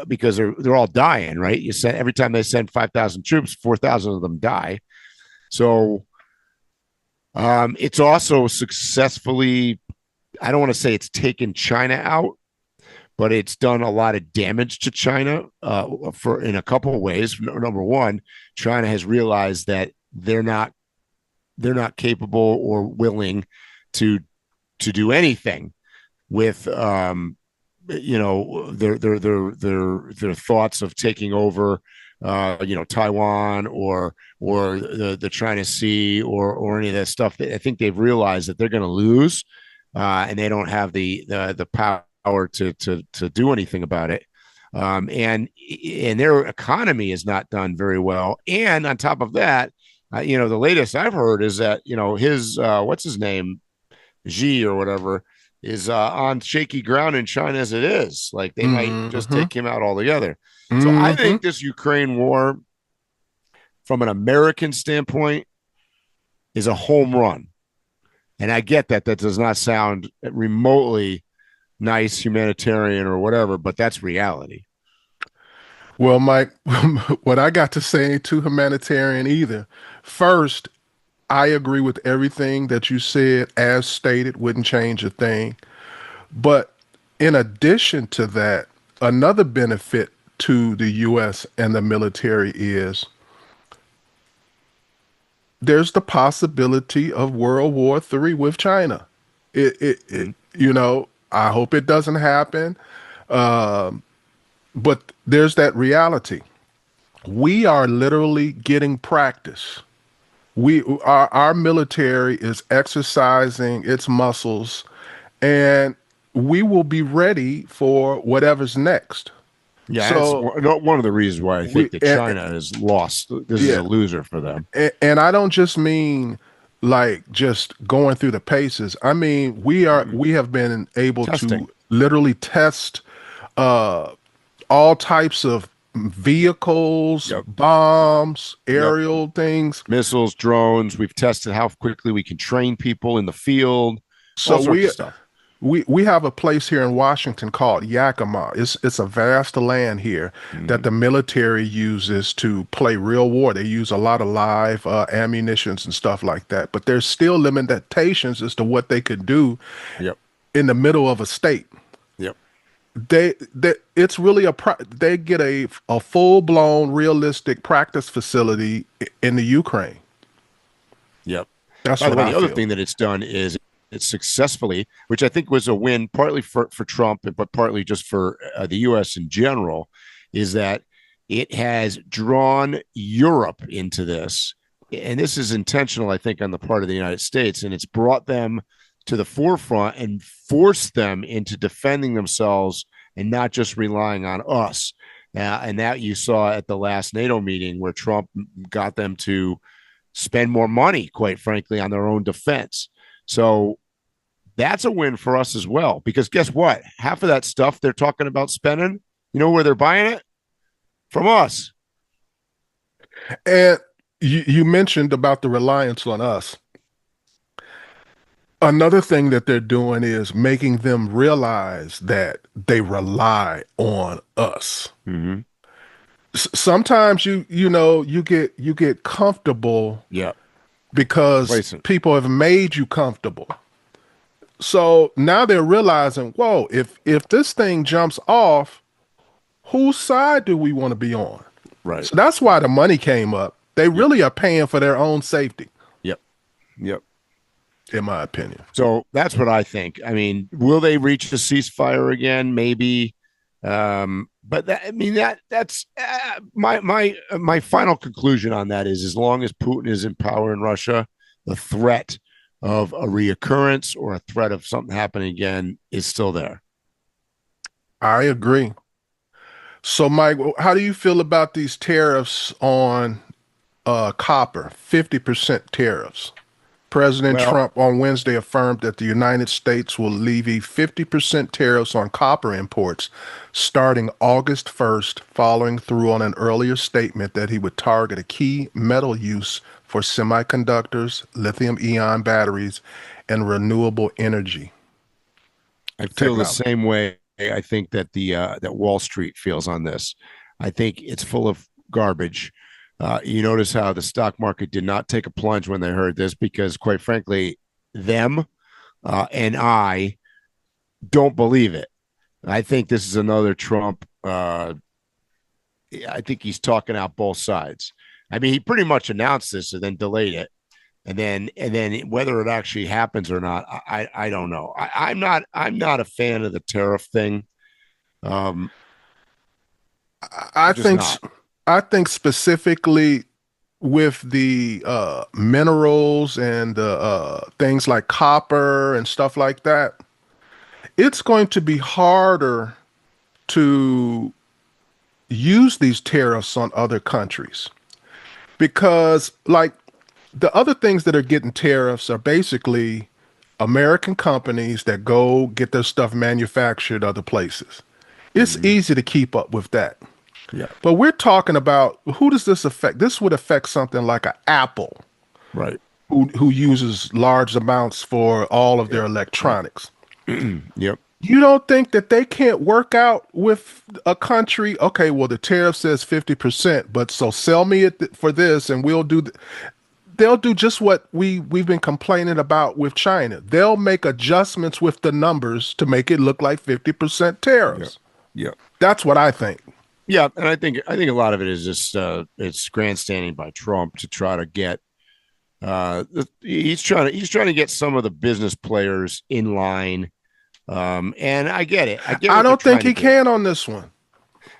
S3: because they're all dying, right? Every time they send 5,000 troops, 4,000 of them die. So, it's also successfully. I don't want to say it's taken China out, but it's done a lot of damage to China for in a couple of ways. Number one, China has realized that they're not capable or willing to do anything with their thoughts of taking over Taiwan or the China Sea or any of that stuff. I think they've realized that they're going to lose, and they don't have the power to do anything about it. And their economy is not done very well. And on top of that, the latest I've heard is that his what's his name, Xi or whatever, is on shaky ground in China as it is. Like they might just take him out altogether. So I think this Ukraine war, from an American standpoint, is a home run. And I get that does not sound remotely nice, humanitarian, or whatever, but that's reality.
S2: Well, Mike, what I got to say ain't too humanitarian either. First, I agree with everything that you said, as stated, wouldn't change a thing. But in addition to that, another benefit to the U.S. and the military is there's the possibility of World War III with China. I hope it doesn't happen. But there's that reality. We are literally getting practice. Our military is exercising its muscles, and we will be ready for whatever's next.
S3: Yeah,
S2: So
S3: that's one of the reasons why I think that China is lost. This is a loser for them.
S2: And I don't just mean like just going through the paces. I mean, we have been able to literally test all types of vehicles, bombs, aerial things,
S3: missiles, drones. We've tested how quickly we can train people in the field. So
S2: we have a place here in Washington called Yakima. It's a vast land here that the military uses to play real war. They use a lot of live ammunitions and stuff like that. But there's still limitations as to what they could do in the middle of a state. It's really they get a full-blown realistic practice facility in the Ukraine. That's
S3: By the way,
S2: I
S3: the other
S2: feel.
S3: thing that it's done is it successfully, which I think was a win partly for Trump, but partly just for the U.S. in general, is that it has drawn Europe into this. And this is intentional, I think, on the part of the United States. And it's brought them to the forefront and forced them into defending themselves and not just relying on us. And that you saw at the last NATO meeting, where Trump got them to spend more money, quite frankly, on their own defense. So that's a win for us as well, because guess what? Half of that stuff they're talking about spending, you know where they're buying it? From us.
S2: And you mentioned about the reliance on us. Another thing that they're doing is making them realize that they rely on us. Sometimes you get comfortable
S3: Yeah.
S2: because
S3: Complacent.
S2: people have made you comfortable. So now they're realizing, whoa, if this thing jumps off, whose side do we want to be on?
S3: Right.
S2: So that's why the money came up. They
S3: Yep.
S2: really are paying for their own safety,
S3: Yep. Yep.
S2: in my opinion.
S3: So that's what I think. I mean, will they reach a ceasefire again? Maybe. But that's my final conclusion on that is as long as Putin is in power in Russia, the threat of a reoccurrence or a threat of something happening again is still there.
S2: I agree. So, Mike, how do you feel about these tariffs on copper? 50% tariffs. President
S3: Well,
S2: Trump on Wednesday affirmed that the United States will levy 50% tariffs on copper imports starting August 1st, following through on an earlier statement that he would target a key metal use for semiconductors, lithium-ion batteries, and renewable energy
S3: I feel the
S2: technology.
S3: same way. I think that that Wall Street feels on this. I think it's full of garbage. You notice how the stock market did not take a plunge when they heard this because, quite frankly, them and I don't believe it. I think this is another Trump. I think he's talking out both sides. I mean, he pretty much announced this and then delayed it, and then whether it actually happens or not, I don't know. I'm not a fan of the tariff thing. Um,
S2: I
S3: just
S2: think
S3: not.
S2: I think specifically with the minerals and things like copper and stuff like that, it's going to be harder to use these tariffs on other countries because, like, the other things that are getting tariffs are basically American companies that go get their stuff manufactured other places. It's
S3: Mhm.
S2: easy to keep up with that.
S3: Yeah.
S2: But we're talking about, who does this affect? This would affect something like an Apple,
S3: Right.
S2: who uses large amounts for all of their
S3: Yep. Yep.
S2: electronics.
S3: Yep.
S2: You don't think that they can't work out with a country? Okay, well, the tariff says 50%, but so sell me it for this and we'll do they'll do just what we've been complaining about with China. They'll make adjustments with the numbers to make it look like 50%
S3: Yep.
S2: tariffs.
S3: Yep.
S2: That's what I think.
S3: Yeah, and I think a lot of it is just it's grandstanding by Trump to try to get he's trying to get some of the business players in line. And I get it. I get
S2: I
S3: what they're
S2: don't think
S3: trying to
S2: he
S3: do.
S2: can on this one.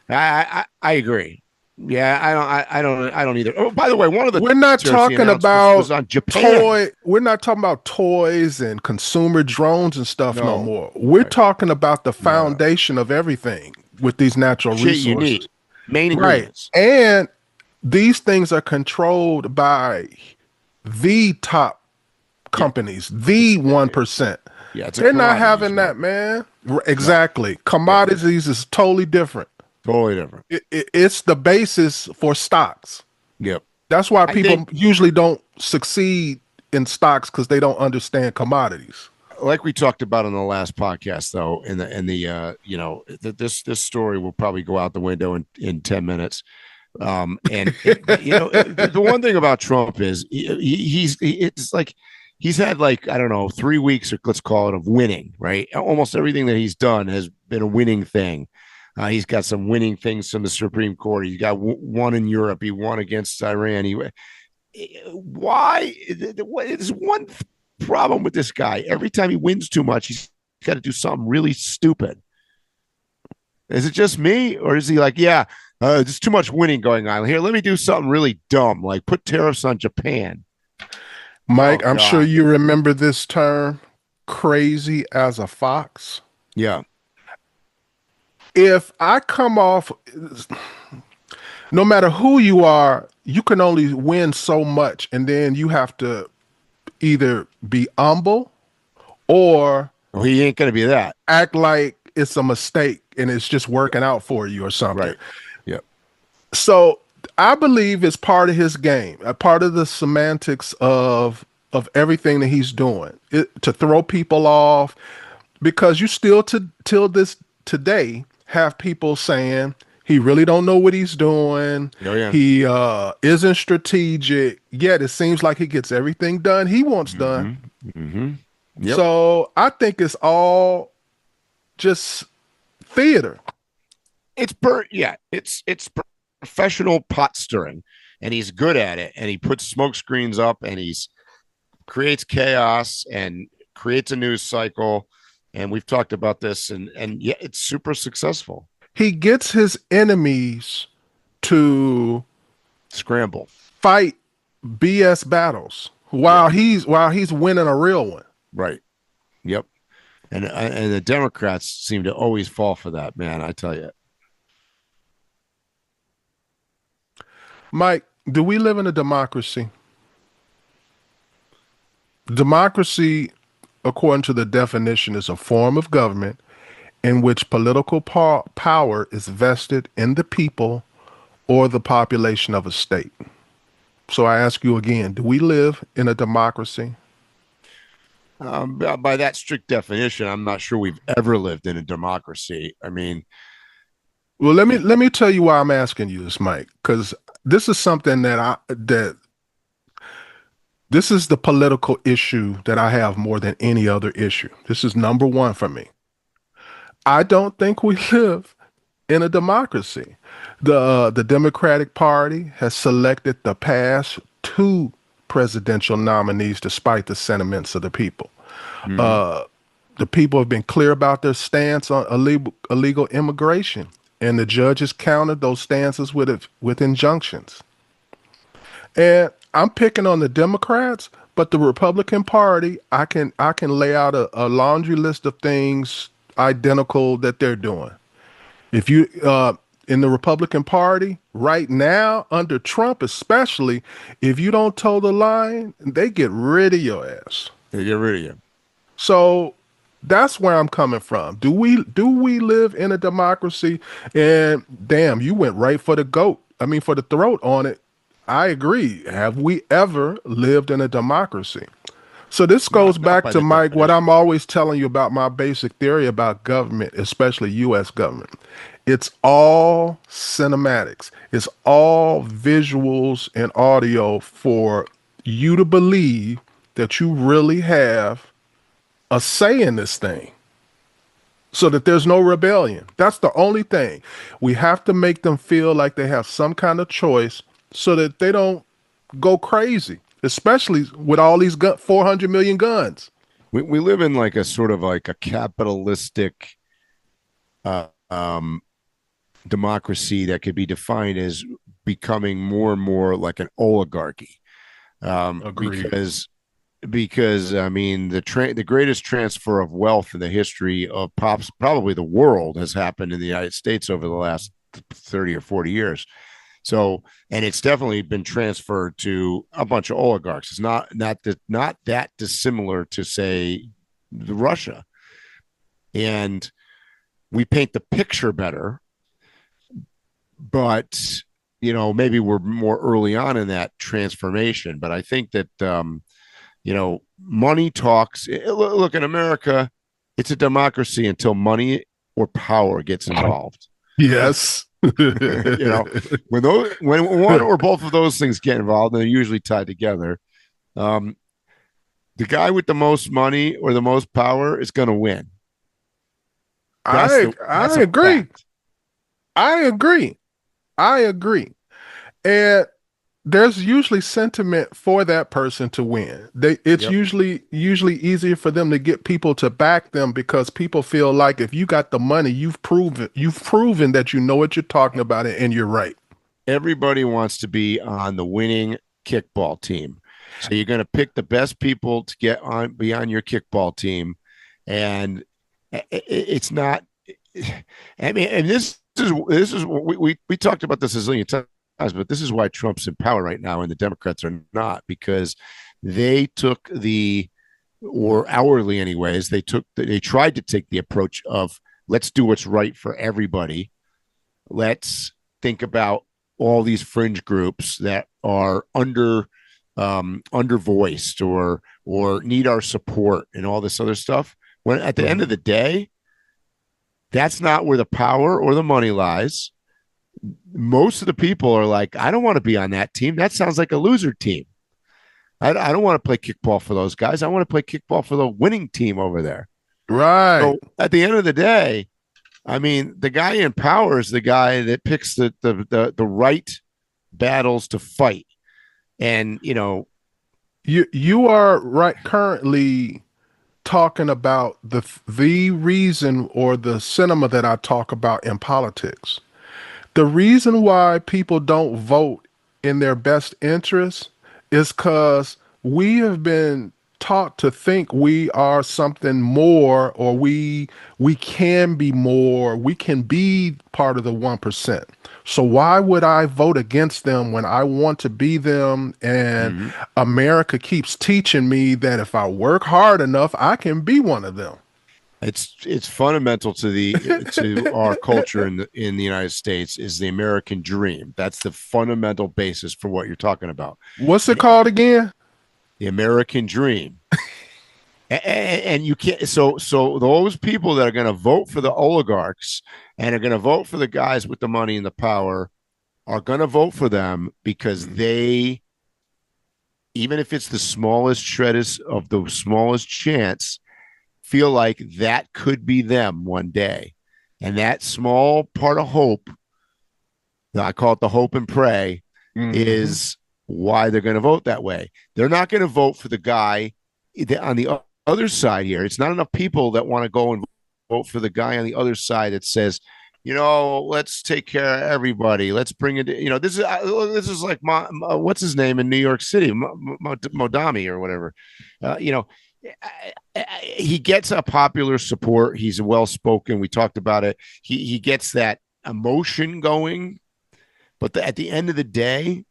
S3: I agree. Yeah, I don't either. Oh, by the way, one of the
S2: We're not
S3: tariffs he
S2: talking
S3: announced was
S2: about
S3: on Japan.
S2: we're not talking about toys and consumer drones and stuff no
S3: No,
S2: more. We're
S3: right.
S2: talking about the
S3: No,
S2: foundation of everything with these natural
S3: shit you need.
S2: resources.
S3: Main
S2: Right.
S3: ingredients.
S2: And these things are controlled by the top
S3: Yeah,
S2: companies, the 1%.
S3: yeah, it's a
S2: They're not
S3: commodities
S2: having that,
S3: market.
S2: man.
S3: No,
S2: Exactly.
S3: yeah,
S2: Commodities is totally different.
S3: totally different.
S2: It's the basis for stocks.
S3: Yep.
S2: That's why
S3: I
S2: people
S3: think
S2: usually don't succeed in stocks because they don't understand commodities.
S3: like we talked about in the last podcast though this story will probably go out the window in 10 minutes. The one thing about Trump is it's like he's had, like, I don't know, 3 weeks, or let's call it, of winning, right? Almost everything that he's done has been a winning thing. He's got some winning things from the Supreme Court. He's got one in Europe. He won against Iran. Why? There's one problem with this guy. Every time he wins too much, he's got to do something really stupid. Is it just me, or is he like, yeah, there's too much winning going on here? Let me do something really dumb, like put tariffs on Japan.
S2: Mike,
S3: Oh
S2: I'm sure
S3: God,
S2: you remember this term, crazy as a fox.
S3: yeah,
S2: If I come off, no matter who you are, you can only win so much, and then you have to either be humble or
S3: well, he ain't going to be that,
S2: act like it's a mistake and it's just working out for you or something.
S3: right? Yeah,
S2: So I believe it's part of his game, a part of the semantics of everything that he's doing, to throw people off, because you still till this today have people saying He really don't know what he's doing.
S3: Oh yeah.
S2: He isn't strategic, yet it seems like he gets everything done he wants done.
S3: Yep.
S2: So I think it's all just theater.
S3: It's professional pot stirring, and he's good at it. And he puts smoke screens up, and he's creates chaos and creates a news cycle. And we've talked about this, and yeah, it's super successful.
S2: He gets his enemies to
S3: Scramble,
S2: fight BS battles while he's winning a real one.
S3: right? Yep. And the Democrats seem to always fall for that, man. I tell you.
S2: Mike, do we live in a democracy? Democracy, according to the definition, is a form of government in which political power is vested in the people or the population of a state. So I ask you again, do we live in a democracy?
S3: By that strict definition, I'm not sure we've ever lived in a democracy. I mean,
S2: well, let me tell you why I'm asking you this, Mike, because this is something that this is the political issue that I have more than any other issue. This is number one for me. I don't think we live in a democracy. The Democratic Party has selected the past two presidential nominees despite the sentiments of the people. The people have been clear about their stance on illegal immigration, and the judges countered those stances with injunctions. And I'm picking on the Democrats, but the Republican Party, I can lay out a laundry list of things identical that they're doing. If you in the Republican Party right now, under Trump especially, if you don't toe the line, they get rid of your ass.
S3: they get rid of you.
S2: So that's where I'm coming from. Do we live in a democracy? And damn, you went right for the for the throat on it. I agree. Have we ever lived in a democracy? So this goes back to, Mike, what I'm always telling you about my basic theory about government, especially U.S. government. It's all cinematics. It's all visuals and audio for you to believe that you really have a say in this thing, so that there's no rebellion. That's the only thing. We have to make them feel like they have some kind of choice so that they don't go crazy, especially with all these 400 million guns.
S3: We live in like a sort of like a capitalistic democracy that could be defined as becoming more and more like an oligarchy. Because I mean the greatest transfer of wealth in the history of probably the world has happened in the United States over the last 30 or 40 years. So, and it's definitely been transferred to a bunch of oligarchs. It's not that dissimilar to, say, Russia. And we paint the picture better, but maybe we're more early on in that transformation. But I think that money talks. Look, in America, it's a democracy until money or power gets involved.
S2: Yes.
S3: When one or both of those things get involved, and they're usually tied together, the guy with the most money or the most power is going to win.
S2: I agree. I agree. And there's usually sentiment for that person to win. It's usually easier for them to get people to back them because people feel like if you got the money, you've proven that you know what you're talking about and you're right.
S3: Everybody wants to be on the winning kickball team. So you're going to pick the best people to be on your kickball team. And it's not, I mean, and this is we talked about this a zillion times, but this is why Trump's in power right now and the Democrats are not, because they took or hourly anyways, they tried to take the approach of let's do what's right for everybody. Let's think about all these fringe groups that are undervoiced or need our support and all this other stuff. When at the end of the day, that's not where the power or the money lies. most of the people are like, I don't want to be on that team. That sounds like a loser team. I don't want to play kickball for those guys. I want to play kickball for the winning team over there.
S2: Right.
S3: So at the end of the day, I mean, the guy in power is the guy that picks the right battles to fight. And,
S2: You are right currently talking about the reason or the cinema that I talk about in politics. The reason why people don't vote in their best interest is because we have been taught to think we are something more, or we can be more, we can be part of the 1%. So why would I vote against them when I want to be them? And
S3: mm-hmm.
S2: America keeps teaching me that if I work hard enough, I can be one of them.
S3: It's fundamental to our culture in the United States is the American dream. That's the fundamental basis for what you're talking about.
S2: What's it called again?
S3: The American dream. And you can't. So those people that are going to vote for the oligarchs and are going to vote for the guys with the money and the power are going to vote for them because they, even if it's the smallest shred of the smallest chance, feel like that could be them one day. And that small part of hope, I call it the hope and pray, is why they're going to vote that way. They're not going to vote for the guy on the other side here. It's not enough people that want to go and vote for the guy on the other side that says, let's take care of everybody. Let's bring it. This is like what's his name in New York City, Modami or whatever. He gets a popular support. He's well spoken. We talked about it. He gets that emotion going, but at the end of the day,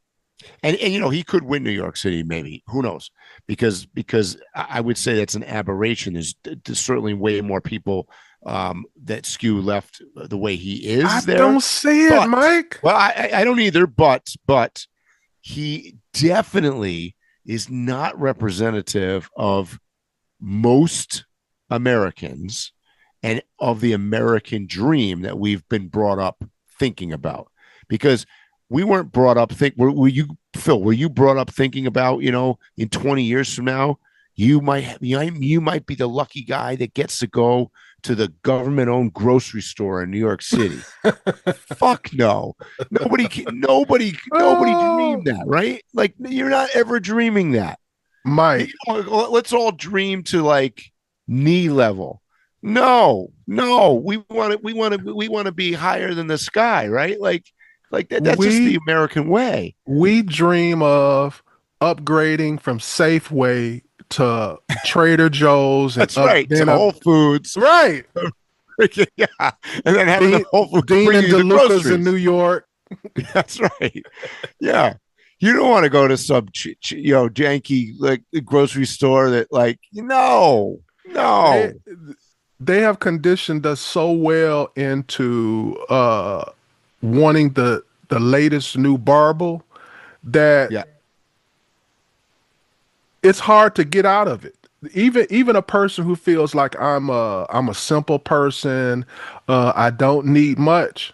S3: and he could win New York City, maybe, who knows? Because I would say that's an aberration. There's certainly way more people that skew left the way he is. I
S2: don't see it, Mike.
S3: Well, I don't either. But he definitely is not representative of most Americans and of the American dream that we've been brought up thinking about, because we weren't brought up were you brought up thinking about, in 20 years from now, you might be the lucky guy that gets to go to the government-owned grocery store in New York City. Fuck no. Nobody dreamed that, right? Like, you're not ever dreaming that.
S2: Mike,
S3: let's all dream to like knee level. No, we want to be higher than the sky, right? Like that's just the American way.
S2: We dream of upgrading from Safeway to Trader Joe's.
S3: That's right. To Whole Foods,
S2: right?
S3: Yeah, and then having the Whole Foods
S2: Dean and DeLuca's in New York.
S3: That's right. Yeah. You don't want to go to some, janky like grocery store that no.
S2: They have conditioned us so well into wanting the latest new barbel that it's hard to get out of it. Even a person who feels like I'm a simple person, I don't need much.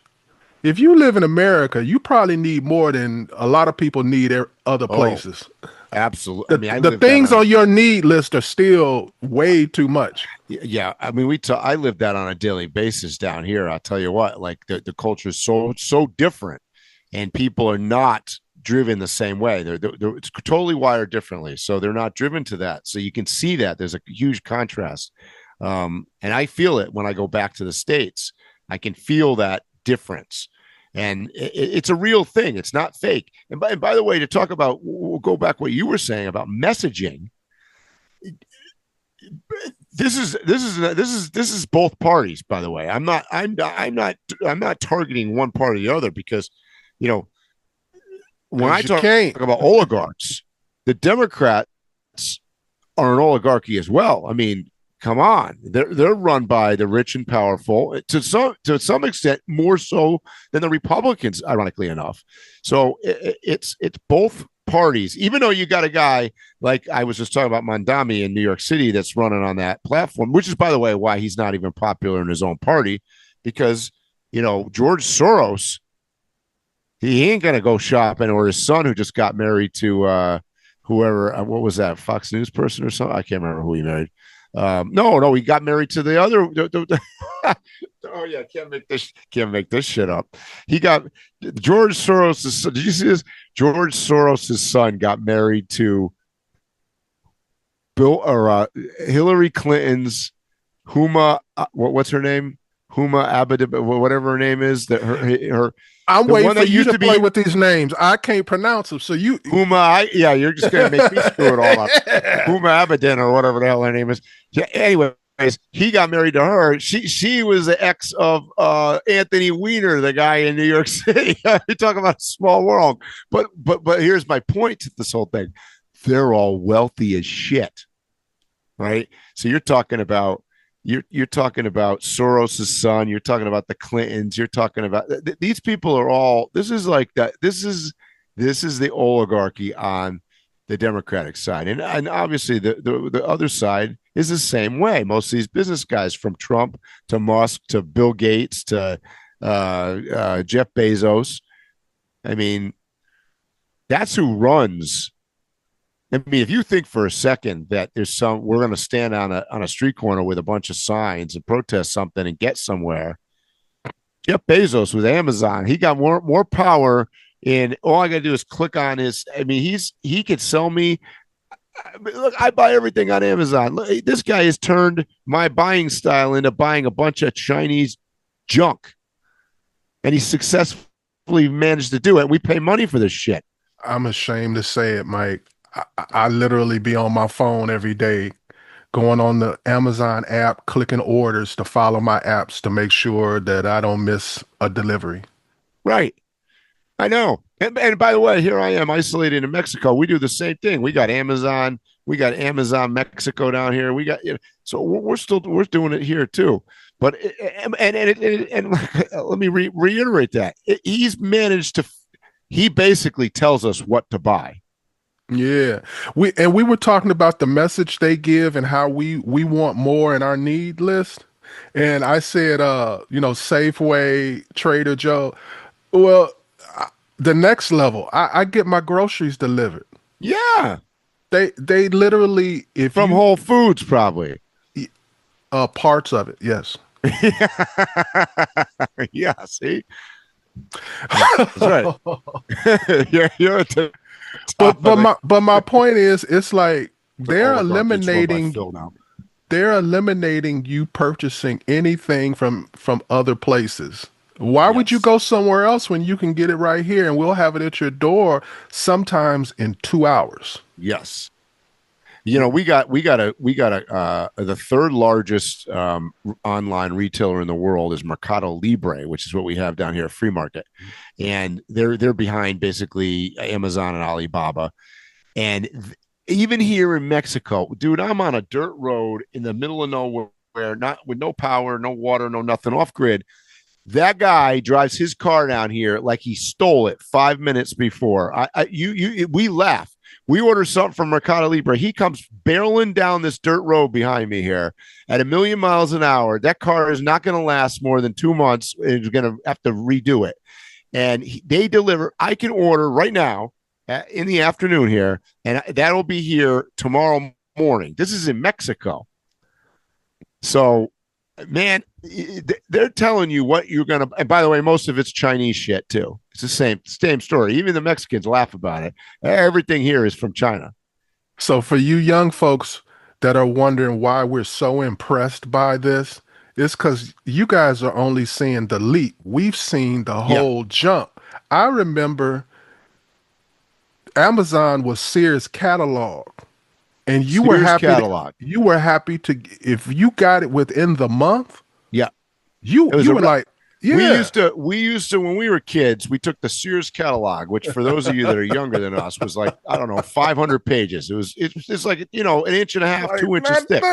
S2: If you live in America, you probably need more than a lot of people need other places.
S3: Absolutely.
S2: The things on your need list are still way too much.
S3: Yeah. I mean, I live that on a daily basis down here. I'll tell you what, like the culture is so different, and people are not driven the same way. They're it's totally wired differently. So they're not driven to that. So you can see that there's a huge contrast. And I feel it when I go back to the States. I can feel that difference. And it's a real thing. It's not fake. And by the way, to talk about, we'll go back what you were saying about messaging. This is both parties, by the way. I'm not targeting one part or the other, because, when I talk about oligarchs, the Democrats are an oligarchy as well. I mean, come on, they're run by the rich and powerful to some extent, more so than the Republicans, ironically enough. So it's both parties. Even though you got a guy like I was just talking about, Mondami in New York City, that's running on that platform, which is, by the way, why he's not even popular in his own party, because George Soros He ain't gonna go shopping, or his son who just got married to whoever. What was that? Fox News person or something? I can't remember who he married. No, he got married to the other. Oh yeah, can't make this shit up. He got George Soros'. Did you see this? George Soros' son got married to Hillary Clinton's Huma. What's her name? Huma Abedin, whatever her name is. That her.
S2: I'm waiting for you to play with these names. I can't pronounce them. So you
S3: Huma, you're just gonna make me screw it all up. Huma Abedin or whatever the hell her name is. Yeah. Anyways, he got married to her. She was the ex of Anthony Weiner, the guy in New York City. You're talking about a small world. But here's my point to this whole thing. They're all wealthy as shit, right? So you're talking about Soros' son. You're talking about the Clintons. You're talking about these people are all. This is like that. This is the oligarchy on the Democratic side, and obviously the other side is the same way. Most of these business guys, from Trump to Musk to Bill Gates to Jeff Bezos. I mean, that's who runs. I mean, if you think for a second that we're going to stand on a street corner with a bunch of signs and protest something and get somewhere. Jeff Bezos with Amazon, he got more power in. All I got to do is click on his. I mean, he could sell me. Look, I buy everything on Amazon. Look, this guy has turned my buying style into buying a bunch of Chinese junk, and he successfully managed to do it. We pay money for this shit.
S2: I'm ashamed to say it, Mike. I literally be on my phone every day, going on the Amazon app, clicking orders to follow my apps to make sure that I don't miss a delivery.
S3: Right. I know. And by the way, here I am isolated in Mexico. We do the same thing. We got Amazon Mexico down here. We got, so we're doing it here too. But and let me reiterate that he's managed to. He basically tells us what to buy.
S2: Yeah. We were talking about the message they give and how we want more in our need list. And I said, Safeway, Trader Joe. Well, the next level, I get my groceries delivered.
S3: Yeah.
S2: They literally,
S3: from Whole Foods, probably.
S2: Parts of it, yes.
S3: Yeah, see? That's right. you're at the
S2: but my point is, it's like they're eliminating you purchasing anything from other places. Why would you go somewhere else when you can get it right here, and we'll have it at your door sometimes in 2 hours?
S3: Yes. We got the third largest online retailer in the world is Mercado Libre, which is what we have down here at Free Market, and they're behind basically Amazon and Alibaba, and even here in Mexico, dude, I'm on a dirt road in the middle of nowhere, not with no power, no water, no nothing, off grid. That guy drives his car down here like he stole it 5 minutes before. We laugh. We order something from Mercado Libre. He comes barreling down this dirt road behind me here at 1,000,000 miles an hour. That car is not going to last more than 2 months. It's going to have to redo it. And they deliver. I can order right now in the afternoon here, and that'll be here tomorrow morning. This is in Mexico. So, man, they're telling you what you're going to. And by the way, most of it's Chinese shit, too. It's the same story. Even the Mexicans laugh about it. Everything here is from China.
S2: So for you young folks that are wondering why we're so impressed by this, it's because you guys are only seeing the leap. We've seen the whole jump. I remember Amazon was Sears catalog. And you were happy. You were happy to, if you got it within the month.
S3: Yeah,
S2: you were like, yeah.
S3: We used to when we were kids. We took the Sears catalog, which for those of you that are younger than us was like 500 pages. It's like an inch and a half, like 2 inches thick.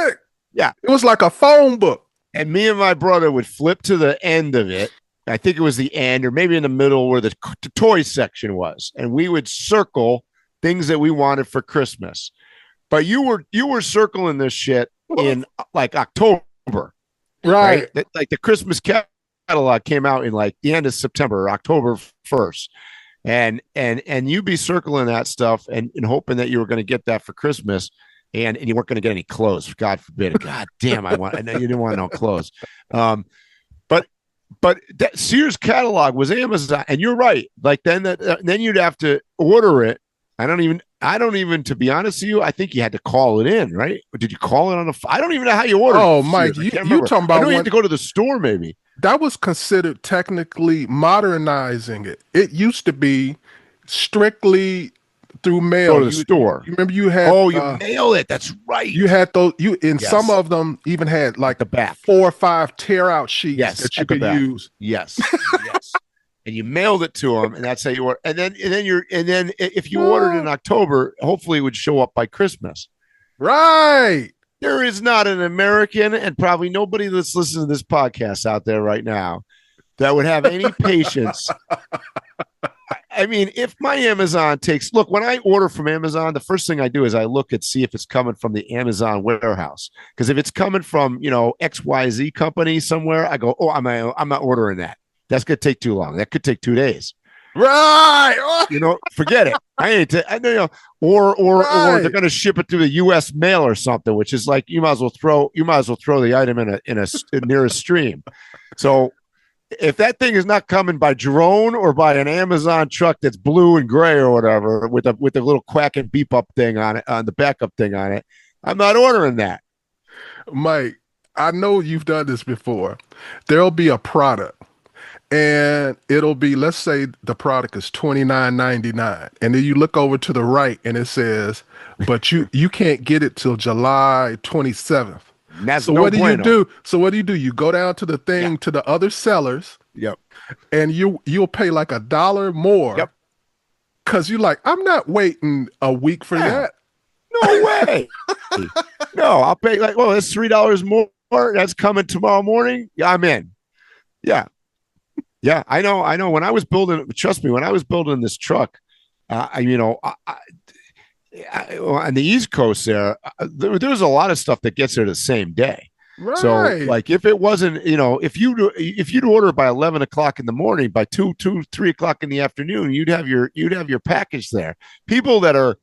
S3: Yeah,
S2: it was like a phone book.
S3: And me and my brother would flip to the end of it. I think it was the end, or maybe in the middle where the toy section was, and we would circle things that we wanted for Christmas. But you were circling this shit in like October,
S2: right?
S3: Like the Christmas catalog came out in like the end of September, October 1st, and you'd be circling that stuff and hoping that you were going to get that for Christmas, and you weren't going to get any clothes. God forbid. God damn, I know you didn't want no clothes. But that Sears catalog was Amazon, and you're right. Like then you'd have to order it. I don't even, to be honest with you, I think you had to call it in, right? Or did you call it on the phone? I don't even know how you ordered it.
S2: Oh, Mike, you talking about
S3: I know you had to go to the store maybe.
S2: That was considered technically modernizing it. It used to be strictly through mail.
S3: Go to the store.
S2: You remember you had
S3: you mail it. That's right.
S2: You had those some of them even had like
S3: the back
S2: 4 or 5 tear out sheets that you could use.
S3: Yes. Yes. And you mailed it to them, and that's how you order. And then if you ordered in October, hopefully it would show up by Christmas.
S2: Right.
S3: There is not an American, and probably nobody that's listening to this podcast out there right now, that would have any patience. I mean, if my Amazon look, when I order from Amazon, the first thing I do is I look and see if it's coming from the Amazon warehouse. Because if it's coming from, XYZ company somewhere, I go, I'm not ordering that. That's going to take too long. That could take 2 days.
S2: Right.
S3: Forget it. Or they're going to ship it through the U.S. mail or something, which is like, you might as well throw the item in a nearest stream. So if that thing is not coming by drone or by an Amazon truck that's blue and gray or whatever with a little quack and beep up thing on it, on the backup thing on it, I'm not ordering that.
S2: Mike, I know you've done this before. There'll be a product and it'll be, let's say the product is $29.99, and then you look over to the right and it says, but you can't get it till July 27th. So what do you do? You go down to the thing to the other sellers.
S3: Yep.
S2: And you'll pay like $1 more.
S3: Yep.
S2: Cause you're like, I'm not waiting a week for that.
S3: No way. No, I'll pay like, well, it's $3 more. That's coming tomorrow morning. Yeah, I'm in. Yeah. Yeah, I know. When I was building, trust me, when I was building this truck, on the East Coast there was a lot of stuff that gets there the same day.
S2: Right.
S3: So like if it wasn't, if you'd order by 11 o'clock in the morning, by 3 o'clock in the afternoon, you'd have your package there. People that are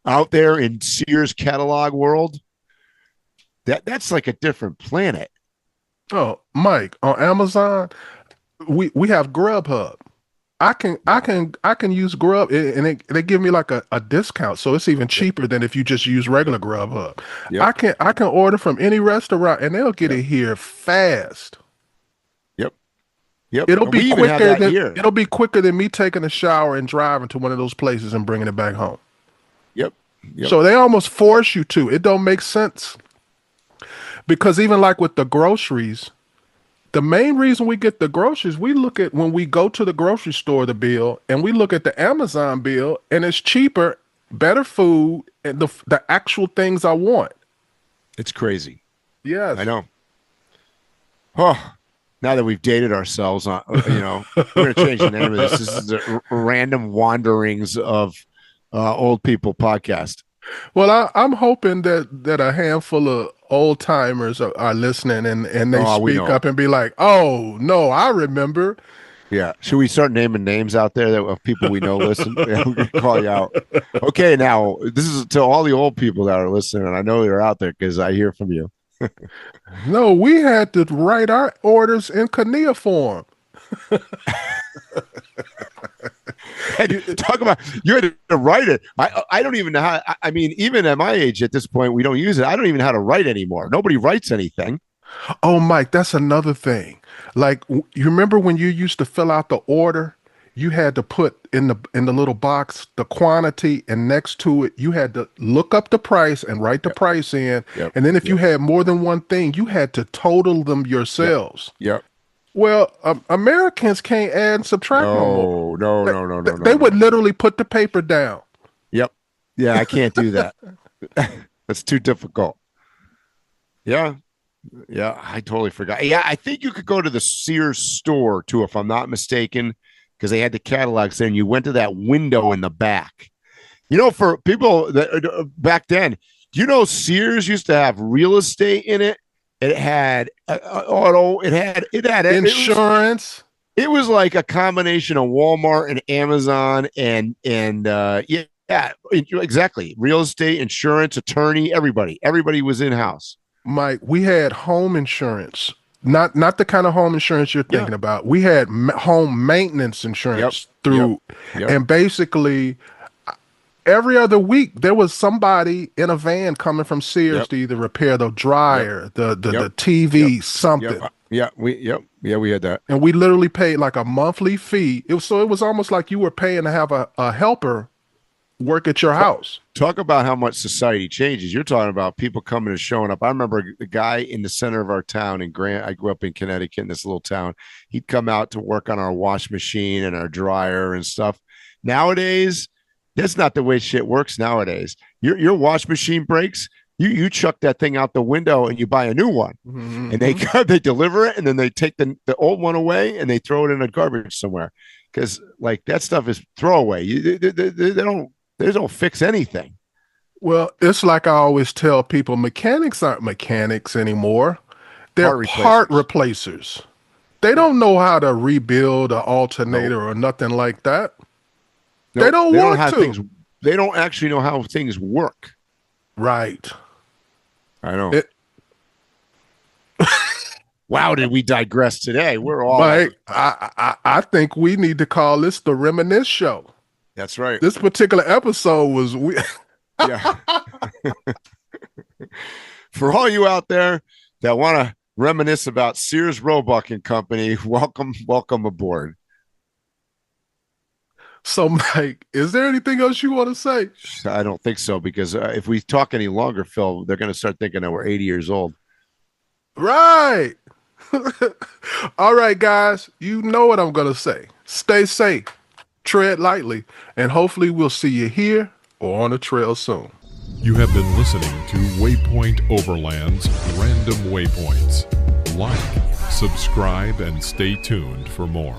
S3: out there in Sears catalog world, that's like a different planet.
S2: Oh, Mike, on Amazon, we have Grubhub. I can use Grub, and they give me like a discount, so it's even cheaper than if you just use regular Grubhub. Yep. I can order from any restaurant, and they'll get it here fast.
S3: Yep.
S2: It'll be quicker than me taking a shower and driving to one of those places and bringing it back home.
S3: Yep.
S2: So they almost force you to. It don't make sense, because even like with the groceries. The main reason we get the groceries, we look at when we go to the grocery store, the bill, and we look at the Amazon bill, and it's cheaper, better food, and the actual things I want.
S3: It's crazy.
S2: Yes.
S3: I know. Oh, now that we've dated ourselves, we're going to change the name of this. This is the Random Wanderings of Old People podcast.
S2: Well, I'm hoping that a handful of old timers are listening and they speak up and be like, "Oh no, I remember."
S3: Yeah. Should we start naming names out there of people we know listen? Yeah, we can call you out. Okay, now this is to all the old people that are listening, and I know you're out there because I hear from you.
S2: No, we had to write our orders in cuneiform.
S3: Talk about you had to write it. I don't even know how. I mean, even at my age at this point, we don't use it. I don't even know how to write anymore. Nobody writes anything.
S2: Oh, Mike, that's another thing. Like, you remember when you used to fill out the order? You had to put in the little box the quantity, and next to it, you had to look up the price and write the price in. Yep. And then if you had more than one thing, you had to total them yourselves.
S3: Yep.
S2: Well, Americans can't add and subtract no more.
S3: No.
S2: They would literally put the paper down.
S3: Yep. Yeah, I can't do that. That's too difficult. Yeah. Yeah, I totally forgot. Yeah, I think you could go to the Sears store, too, if I'm not mistaken, because they had the catalogs there, and you went to that window in the back. For people that back then, Sears used to have real estate in it. It had auto. It had
S2: insurance.
S3: It was like a combination of Walmart and Amazon and yeah, exactly. Real estate, insurance, attorney, everybody was in house.
S2: Mike, we had home insurance, not the kind of home insurance you're thinking about. We had home maintenance insurance and basically every other week there was somebody in a van coming from Sears to either repair the dryer, the TV, something.
S3: We had that.
S2: And we literally paid like a monthly fee. It was almost like you were paying to have a helper work at your house.
S3: Talk about how much society changes. You're talking about people coming and showing up. I remember the guy in the center of our town in Grant. I grew up in Connecticut in this little town. He'd come out to work on our wash machine and our dryer and stuff. Nowadays, that's not the way shit works nowadays. Your wash machine breaks. You chuck that thing out the window and you buy a new one, and they deliver it, and then they take the old one away and they throw it in a garbage somewhere, because like that stuff is throwaway. They don't fix anything.
S2: Well, it's like I always tell people: mechanics aren't mechanics anymore. They're part replacers. They don't know how to rebuild an alternator or nothing like that. They don't want to.
S3: They don't actually know how things work.
S2: Right.
S3: I know. Wow, did we digress today? We're all.
S2: Mike, I think we need to call this the Reminisce Show.
S3: That's right.
S2: This particular episode was
S3: For all you out there that want to reminisce about Sears Roebuck and Company, welcome aboard.
S2: So, Mike, is there anything else you want to say?
S3: I don't think so, because if we talk any longer, Phil, they're going to start thinking that we're 80 years old.
S2: Right. All right, guys, you know what I'm going to say. Stay safe, tread lightly, and hopefully we'll see you here or on the trail soon.
S4: You have been listening to Waypoint Overland's Random Waypoints. Like, subscribe, and stay tuned for more.